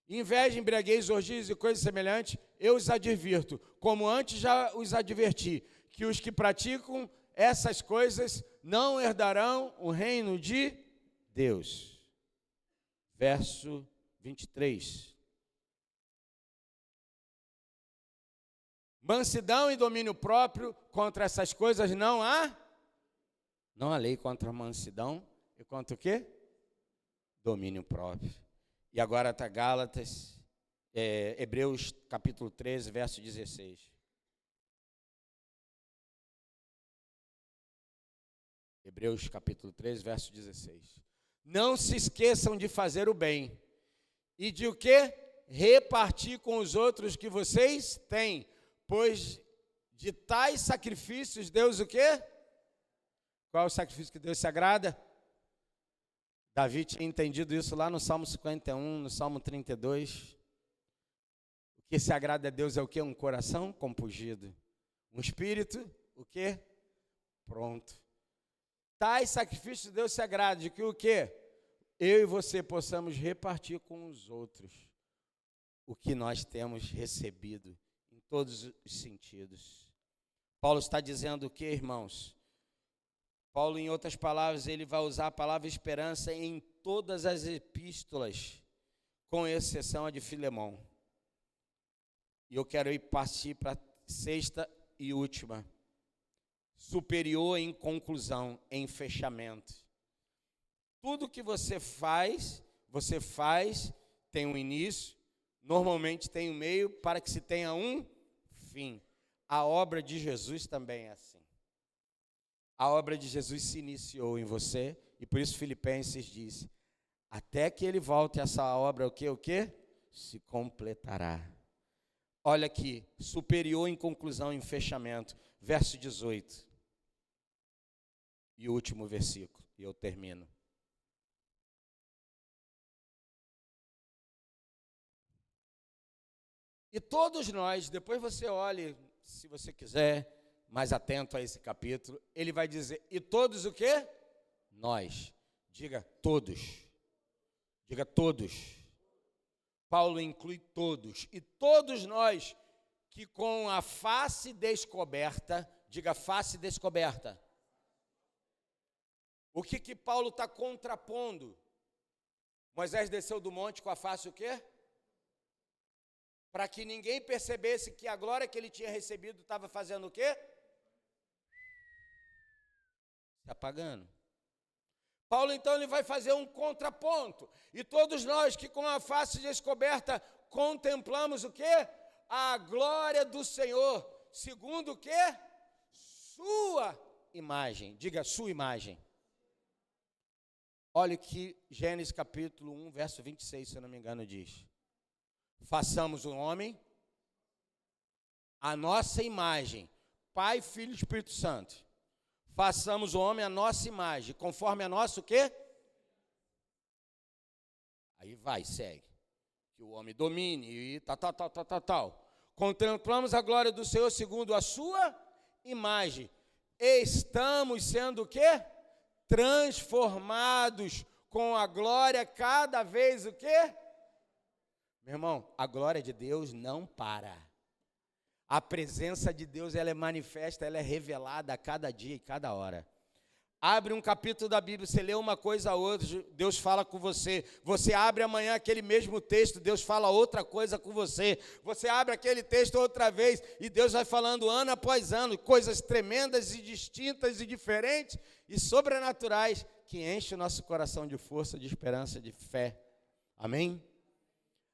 Inveja, embriaguez, orgias e coisas semelhantes, eu os advirto, como antes já os adverti, que os que praticam essas coisas não herdarão o reino de Deus. Verso 23. Mansidão e domínio próprio, contra essas coisas não há lei contra a mansidão e contra o quê? Domínio próprio. E agora está Gálatas, Hebreus capítulo 13, verso 16. Hebreus capítulo 13, verso 16. Não se esqueçam de fazer o bem. E de o quê? Repartir com os outros que vocês têm. Pois de tais sacrifícios Deus o quê? Qual é o sacrifício que Deus se agrada? Davi tinha entendido isso lá no Salmo 51, no Salmo 32. O que se agrada a Deus é o quê? Um coração compungido. Um espírito, o quê? Pronto. Tais sacrifícios Deus se agrada, de que o quê? Eu e você possamos repartir com os outros o que nós temos recebido, em todos os sentidos. Paulo está dizendo o quê, irmãos? Paulo, em outras palavras, ele vai usar a palavra esperança em todas as epístolas, com exceção a de Filemão. E eu quero partir para a sexta e última. Superior em conclusão, em fechamento. Tudo que você faz, tem um início, normalmente tem um meio, para que se tenha um fim. A obra de Jesus também é assim. A obra de Jesus se iniciou em você, e por isso Filipenses diz, até que ele volte, essa obra, o quê? Se completará. Olha aqui, superior em conclusão, em fechamento, verso 18. E o último versículo, e eu termino. E todos nós, depois você olhe, se você quiser, mais atento a esse capítulo, ele vai dizer, e todos o quê? Nós. Diga todos. Diga todos. Paulo inclui todos. E todos nós que com a face descoberta, diga face descoberta. O que Paulo está contrapondo? Moisés desceu do monte com a face o quê? Para que ninguém percebesse que a glória que ele tinha recebido estava fazendo o quê? Se apagando. Paulo, então, ele vai fazer um contraponto. E todos nós que com a face descoberta contemplamos o quê? A glória do Senhor. Segundo o quê? Sua imagem. Diga, sua imagem. Olha o que Gênesis capítulo 1, verso 26, se eu não me engano, diz. Façamos o homem a nossa imagem. Pai, Filho e Espírito Santo. Façamos o homem a nossa imagem, conforme a nossa o quê? Aí vai, segue. Que o homem domine e tal. Contemplamos a glória do Senhor segundo a sua imagem. Estamos sendo o quê? Transformados com a glória cada vez o quê? Meu irmão, a glória de Deus não para. A presença de Deus, ela é manifesta, ela é revelada a cada dia e cada hora. Abre um capítulo da Bíblia, você lê uma coisa a outra, Deus fala com você. Você abre amanhã aquele mesmo texto, Deus fala outra coisa com você. Você abre aquele texto outra vez e Deus vai falando ano após ano, coisas tremendas e distintas e diferentes e sobrenaturais que enchem o nosso coração de força, de esperança, de fé. Amém?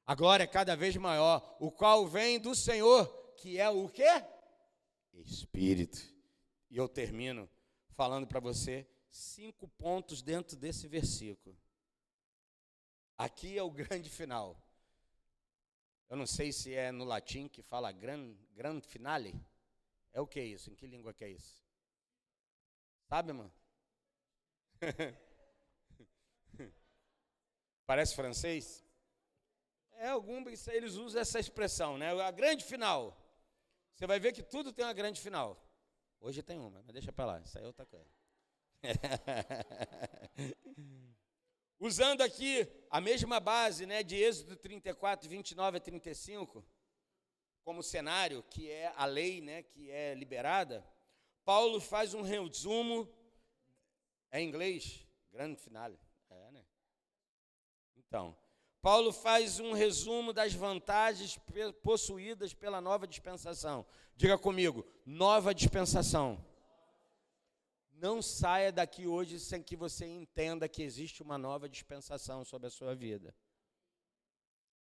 A glória é cada vez maior, o qual vem do Senhor, que é o quê? Espírito. E eu termino falando para você 5 pontos dentro desse versículo. Aqui é o grande final. Eu não sei se é no latim que fala grand finale. É o que é isso? Em que língua que é isso? Sabe, mano? Parece francês? Eles usam essa expressão, né? A grande final. Você vai ver que tudo tem uma grande final. Hoje tem uma, mas deixa para lá, isso aí é outra coisa. Usando aqui a mesma base, né, de Êxodo 34, 29 a 35, como cenário, que é a lei, né, que é liberada, Paulo faz um resumo, é em inglês, grande finale, né? Então, Paulo faz um resumo das vantagens possuídas pela nova dispensação. Diga comigo, nova dispensação. Não saia daqui hoje sem que você entenda que existe uma nova dispensação sobre a sua vida.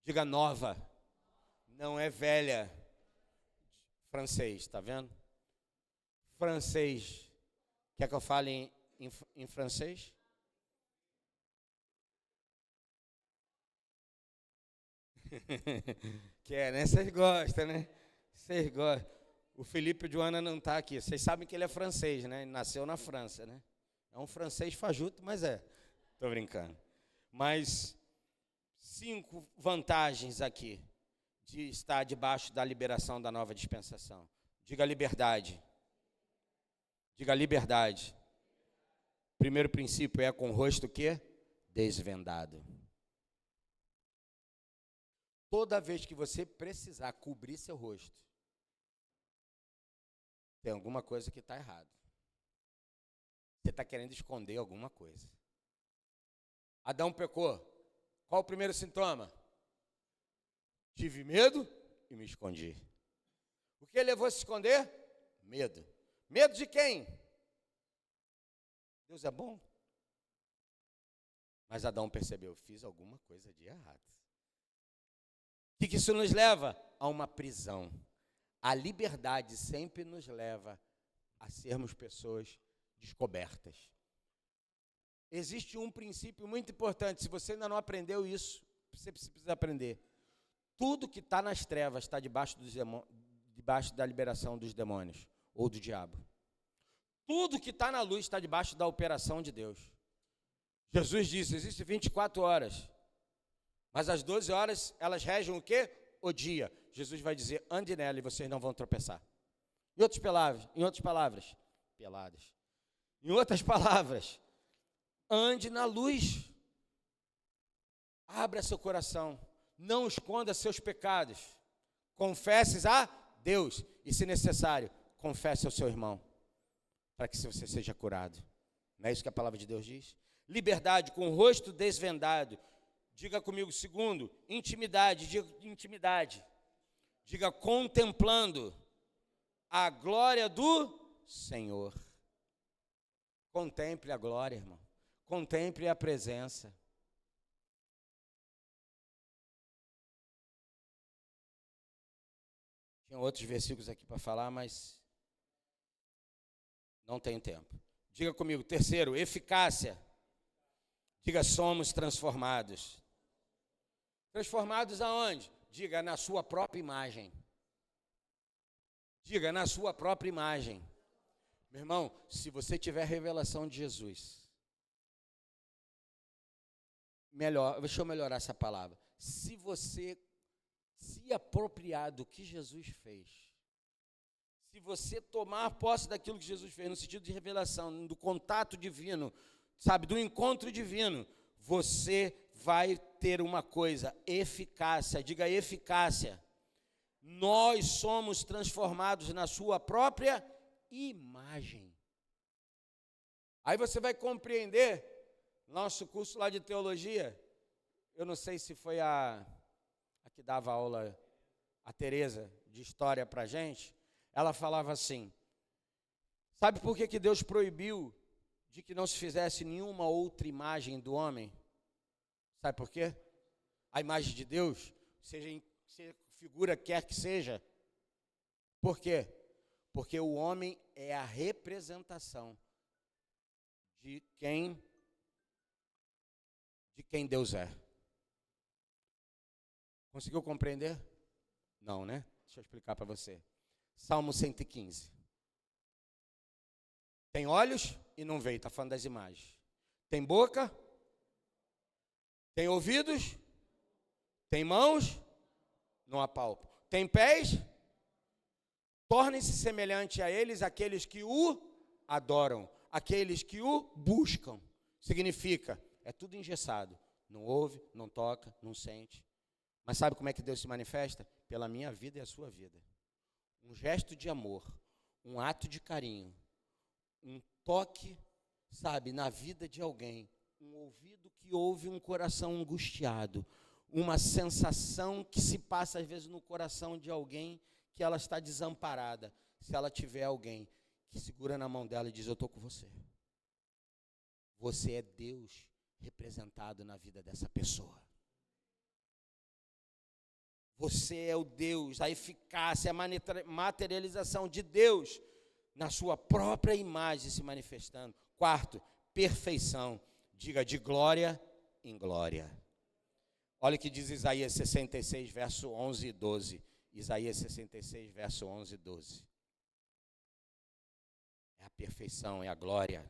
Diga nova, não é velha. Francês, está vendo? Francês. Quer que eu fale em francês? Quer, né? Vocês gostam, né? Vocês gostam. O Felipe de Joana não está aqui. Vocês sabem que ele é francês, né? Ele nasceu na França, né? É um francês fajuto, mas é. Estou brincando. Mas 5 vantagens aqui de estar debaixo da liberação da nova dispensação. Diga liberdade. Diga liberdade. Primeiro princípio é com o rosto o quê? Desvendado. Toda vez que você precisar cobrir seu rosto, tem alguma coisa que está errado. Você está querendo esconder alguma coisa. Adão pecou. Qual o primeiro sintoma? Tive medo e me escondi. O que levou a se esconder? Medo. Medo de quem? Deus é bom. Mas Adão percebeu, fiz alguma coisa de errado. O que isso nos leva? A uma prisão. A liberdade sempre nos leva a sermos pessoas descobertas. Existe um princípio muito importante, se você ainda não aprendeu isso, você precisa aprender. Tudo que está nas trevas está debaixo da liberação dos demônios ou do diabo. Tudo que está na luz está debaixo da operação de Deus. Jesus disse, existem 24 horas, mas as 12 horas, elas regem o quê? O dia. Jesus vai dizer, ande nela e vocês não vão tropeçar. Em outras palavras, ande na luz. Abra seu coração. Não esconda seus pecados. Confesse a Deus. E, se necessário, confesse ao seu irmão. Para que você seja curado. Não é isso que a palavra de Deus diz? Liberdade com o rosto desvendado. Diga comigo, segundo, intimidade. Diga intimidade. Diga contemplando a glória do Senhor. Contemple a glória, irmão. Contemple a presença. Tinha outros versículos aqui para falar, mas não tenho tempo. Diga comigo, terceiro, eficácia. Diga, somos transformados. Transformados aonde? Diga, na sua própria imagem. Diga, na sua própria imagem. Meu irmão, se você tiver revelação de Jesus, deixa eu melhorar essa palavra. Se você se apropriar do que Jesus fez, se você tomar posse daquilo que Jesus fez, no sentido de revelação, do contato divino, sabe, do encontro divino, você vai ter uma coisa, eficácia. Diga eficácia. Nós somos transformados na sua própria imagem. Aí você vai compreender, nosso curso lá de teologia, eu não sei se foi a que dava aula, a Tereza, de história para a gente, ela falava assim, sabe por que Deus proibiu de que não se fizesse nenhuma outra imagem do homem? Sabe por quê? A imagem de Deus, seja figura quer que seja. Por quê? Porque o homem é a representação de quem Deus é. Conseguiu compreender? Não, né? Deixa eu explicar para você. Salmo 115. Tem olhos e não vê, está falando das imagens. Tem boca, tem ouvidos, tem mãos, não apalpa. Tem pés, Tornem-se semelhantes a eles aqueles que o adoram, aqueles que o buscam. Significa, é tudo engessado. Não ouve, não toca, não sente. Mas sabe como é que Deus se manifesta? Pela minha vida e a sua vida. Um gesto de amor, um ato de carinho, um toque, sabe, na vida de alguém, um ouvido que ouve um coração angustiado, uma sensação que se passa às vezes no coração de alguém que ela está desamparada. Se ela tiver alguém que segura na mão dela e diz: eu estou com você. Você é Deus representado na vida dessa pessoa. Você é o Deus, a eficácia, a materialização de Deus na sua própria imagem se manifestando. Quarto, perfeição. Diga: de glória em glória. Olha o que diz Isaías 66, verso 11 e 12. Isaías 66, verso 11 e 12. É a perfeição, é a glória.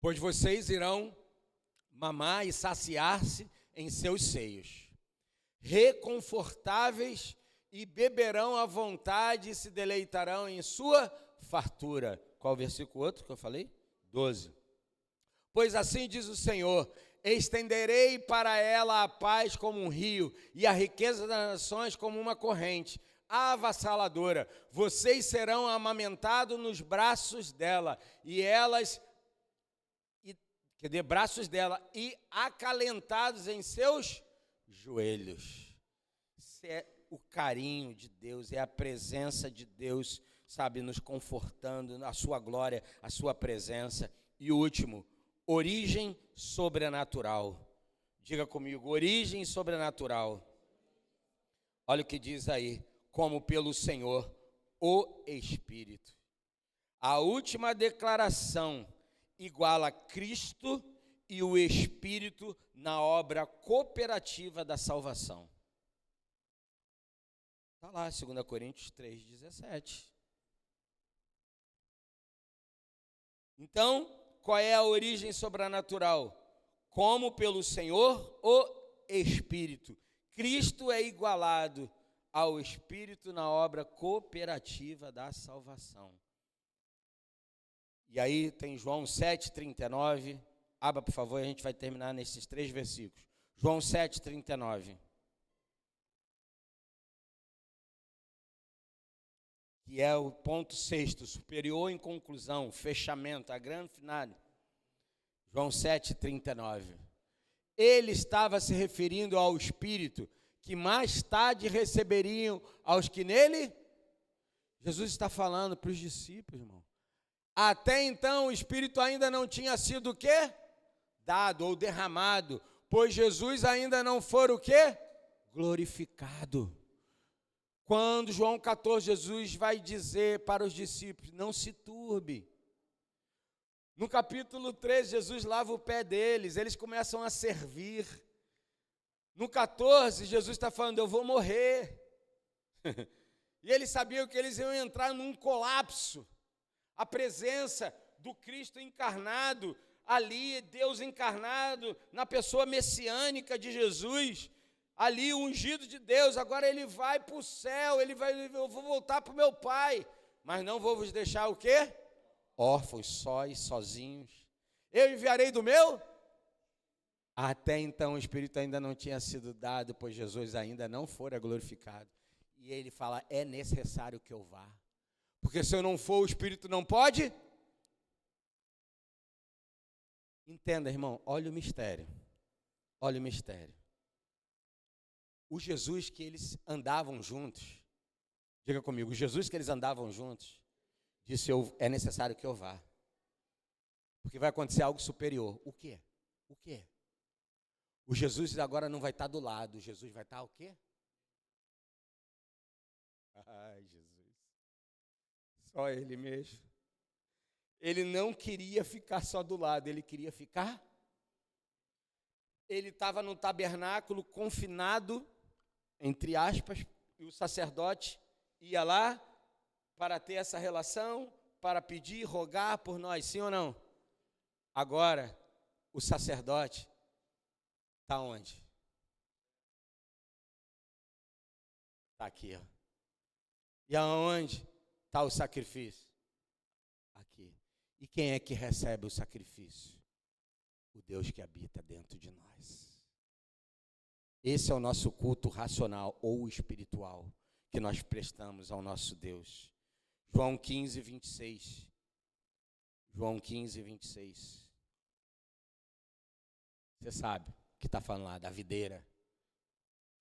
Pois vocês irão mamar e saciar-se em seus seios, reconfortáveis, e beberão à vontade e se deleitarão em sua fartura. Qual o versículo outro que eu falei? 12. Pois assim diz o Senhor: estenderei para ela a paz como um rio, e a riqueza das nações como uma corrente avassaladora. Vocês serão amamentados nos braços dela, braços dela, e acalentados em seus joelhos. Isso é o carinho de Deus, é a presença de Deus, sabe, nos confortando, a sua glória, a sua presença. E o último, origem sobrenatural. Diga comigo: origem sobrenatural. Olha o que diz aí: como pelo Senhor, o Espírito. A última declaração iguala Cristo e o Espírito na obra cooperativa da salvação. Está lá, 2 Coríntios 3,17. Então, qual é a origem sobrenatural? Como pelo Senhor, o Espírito. Cristo é igualado ao Espírito na obra cooperativa da salvação. E aí tem João 7,39. Abra, por favor, a gente vai terminar nesses 3 versículos. João 7,39. Que é o ponto 6º, superior em conclusão, fechamento, a grande finale. João 7,39. Ele estava se referindo ao Espírito que mais tarde receberiam aos que nele. Jesus está falando para os discípulos, irmão. Até então o Espírito ainda não tinha sido o quê? Dado ou derramado, pois Jesus ainda não for o quê? Glorificado. Quando João 14, Jesus vai dizer para os discípulos: não se turbe. No capítulo 13, Jesus lava o pé deles, eles começam a servir. No 14, Jesus está falando: eu vou morrer. E eles sabiam que eles iam entrar num colapso. A presença do Cristo encarnado, ali, Deus encarnado, na pessoa messiânica de Jesus, ali o ungido de Deus, agora ele vai para o céu, eu vou voltar para o meu Pai, mas não vou vos deixar o quê? Órfãos, sós, sozinhos. Eu enviarei do meu? Até então o Espírito ainda não tinha sido dado, pois Jesus ainda não fora glorificado. E ele fala: é necessário que eu vá. Porque se eu não for, o Espírito não pode. Entenda, irmão, olha o mistério. Olha o mistério. O Jesus que eles andavam juntos, diga comigo, o Jesus que eles andavam juntos, disse: é necessário que eu vá. Porque vai acontecer algo superior. O quê? O quê? O Jesus agora não vai estar do lado, o Jesus vai estar o quê? Ai, Jesus. Só ele mesmo. Ele não queria ficar só do lado, ele queria ficar. Ele estava no tabernáculo confinado, entre aspas, e o sacerdote ia lá para ter essa relação, para pedir, rogar por nós, sim ou não? Agora, o sacerdote está onde? Está aqui, ó. E aonde está o sacrifício? Aqui. E quem é que recebe o sacrifício? O Deus que habita dentro de nós. Esse é o nosso culto racional ou espiritual que nós prestamos ao nosso Deus. João 15, 26. João 15, 26. Você sabe que está falando lá da videira.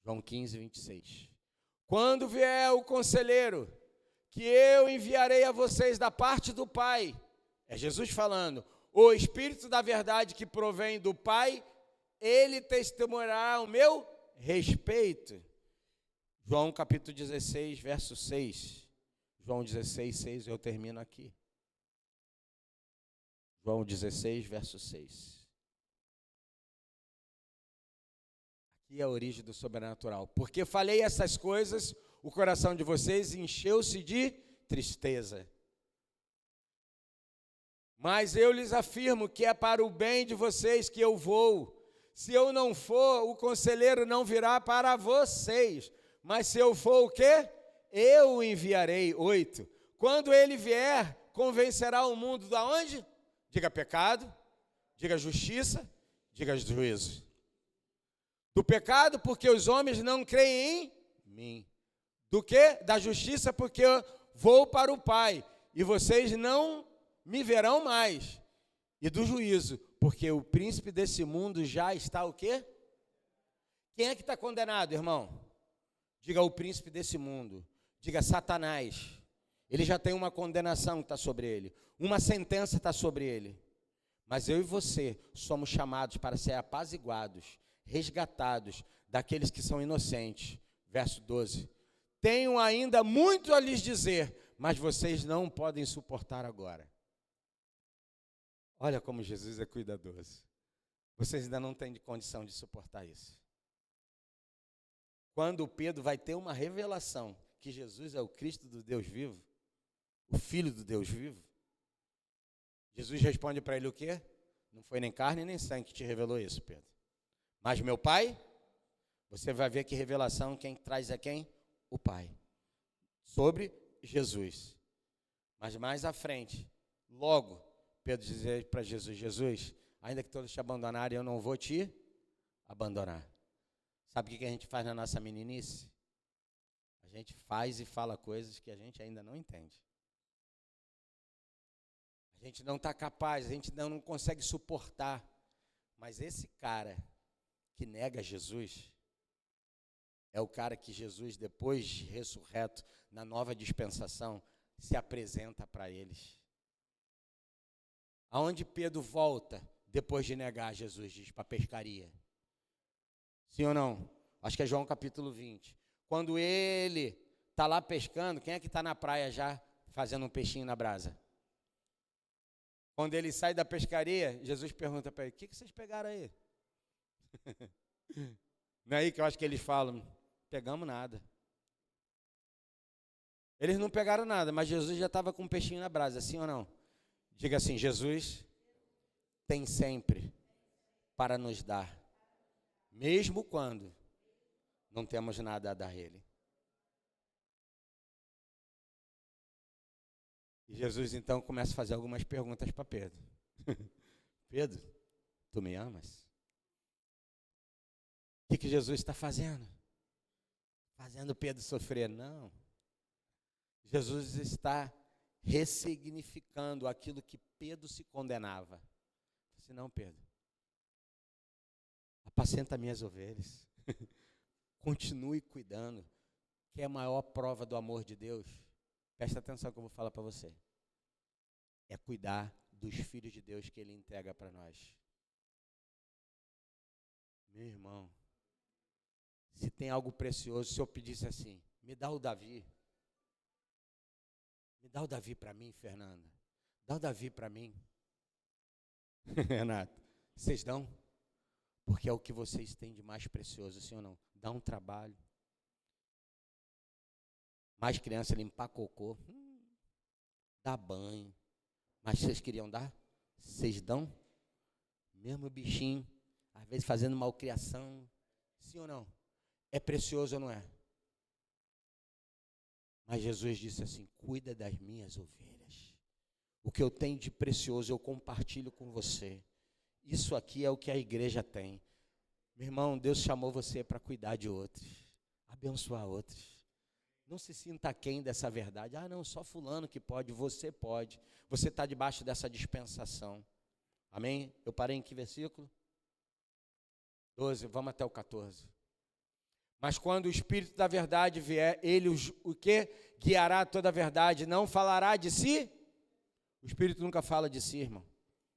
João 15, 26. Quando vier o conselheiro, que eu enviarei a vocês da parte do Pai, é Jesus falando, o Espírito da verdade que provém do Pai, ele testemunhará o meu respeito. João capítulo 16, verso 6. João 16, 6, eu termino aqui. João 16, verso 6. Aqui é a origem do sobrenatural. Porque falei essas coisas, o coração de vocês encheu-se de tristeza. Mas eu lhes afirmo que é para o bem de vocês que eu vou. Se eu não for, o conselheiro não virá para vocês. Mas se eu for, o quê? Eu o enviarei. 8. Quando ele vier, convencerá o mundo de onde? Diga pecado, diga justiça, diga juízo. Do pecado, porque os homens não creem em mim. Do quê? Da justiça, porque eu vou para o Pai, e vocês não me verão mais. E do juízo, porque o príncipe desse mundo já está o quê? Quem é que está condenado, irmão? Diga o príncipe desse mundo. Diga Satanás. Ele já tem uma condenação que está sobre ele. Uma sentença está sobre ele. Mas eu e você somos chamados para ser apaziguados, resgatados daqueles que são inocentes. Verso 12. Tenho ainda muito a lhes dizer, mas vocês não podem suportar agora. Olha como Jesus é cuidadoso. Vocês ainda não têm condição de suportar isso. Quando Pedro vai ter uma revelação que Jesus é o Cristo do Deus vivo, o Filho do Deus vivo, Jesus responde para ele o quê? Não foi nem carne nem sangue que te revelou isso, Pedro. Mas meu Pai, você vai ver que revelação quem traz é quem? O Pai. Sobre Jesus. Mas mais à frente, logo, Pedro diz para Jesus, Jesus, ainda que todos te abandonarem, eu não vou te abandonar. Sabe o que a gente faz na nossa meninice? A gente faz e fala coisas que a gente ainda não entende. A gente não está capaz, a gente não consegue suportar. Mas esse cara que nega Jesus, é o cara que Jesus, depois de ressurreto, na nova dispensação, se apresenta para eles. Aonde Pedro volta, depois de negar Jesus, diz, para a pescaria. Sim ou não? Acho que é João capítulo 20. Quando ele está lá pescando, quem é que está na praia já, fazendo um peixinho na brasa? Quando ele sai da pescaria, Jesus pergunta para ele, o que vocês pegaram aí? Não é aí que eu acho que eles falam, pegamos nada. Eles não pegaram nada, mas Jesus já estava com um peixinho na brasa, sim ou não? Diga assim, Jesus tem sempre para nos dar, mesmo quando não temos nada a dar a Ele. E Jesus então começa a fazer algumas perguntas para Pedro. Pedro, tu me amas? O que Jesus está fazendo? Fazendo Pedro sofrer? Não. Jesus está ressignificando aquilo que Pedro se condenava. Disse, não, Pedro, apacenta minhas ovelhas. Continue cuidando. Que é a maior prova do amor de Deus? Presta atenção que eu vou falar para você. É cuidar dos filhos de Deus que Ele entrega para nós. Meu irmão, se tem algo precioso, se eu pedisse assim, me dá o Davi. Me dá o Davi para mim, Fernanda. Dá o Davi para mim. Renato, vocês dão? Porque é o que vocês têm de mais precioso, sim ou não? Dá um trabalho. Mais criança limpar cocô. Dá banho. Mas vocês queriam dar? Vocês dão? Mesmo bichinho, às vezes fazendo malcriação. Sim ou não? É precioso ou não é? Mas Jesus disse assim: cuida das minhas ovelhas. O que eu tenho de precioso eu compartilho com você. Isso aqui é o que a igreja tem. Meu irmão, Deus chamou você para cuidar de outros, abençoar outros. Não se sinta aquém dessa verdade. Ah, não, só fulano que pode. Você pode. Você está debaixo dessa dispensação. Amém? Eu parei em que versículo? 12, vamos até o 14. Mas quando o Espírito da verdade vier, ele o que? Guiará toda a verdade, não falará de si. O Espírito nunca fala de si, irmão.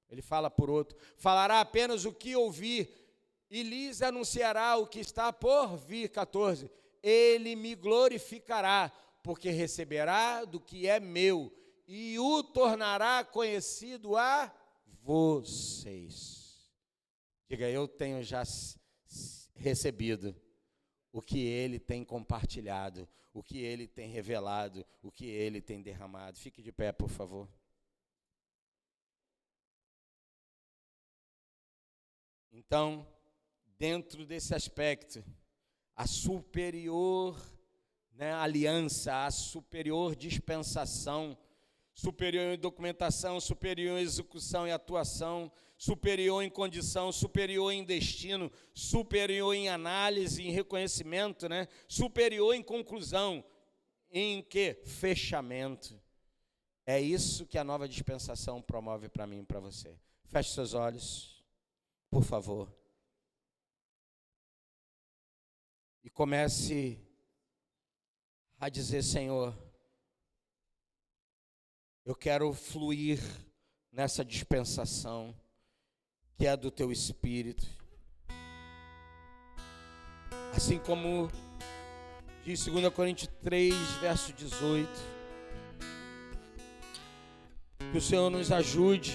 Ele fala por outro. Falará apenas o que ouvir e lhes anunciará o que está por vir. 14. Ele me glorificará, porque receberá do que é meu e o tornará conhecido a vocês. Diga, eu tenho já recebido o que ele tem compartilhado, o que ele tem revelado, o que ele tem derramado. Fique de pé, por favor. Então, dentro desse aspecto, a superior aliança, a superior dispensação, superior em documentação, superior em execução e atuação, superior em condição, superior em destino, superior em análise, em reconhecimento, superior em conclusão, em que? Fechamento. É isso que a nova dispensação promove para mim e para você. Feche seus olhos, por favor. E comece a dizer: Senhor, eu quero fluir nessa dispensação que é do Teu Espírito. Assim como diz 2 Coríntios 3, verso 18, que o Senhor nos ajude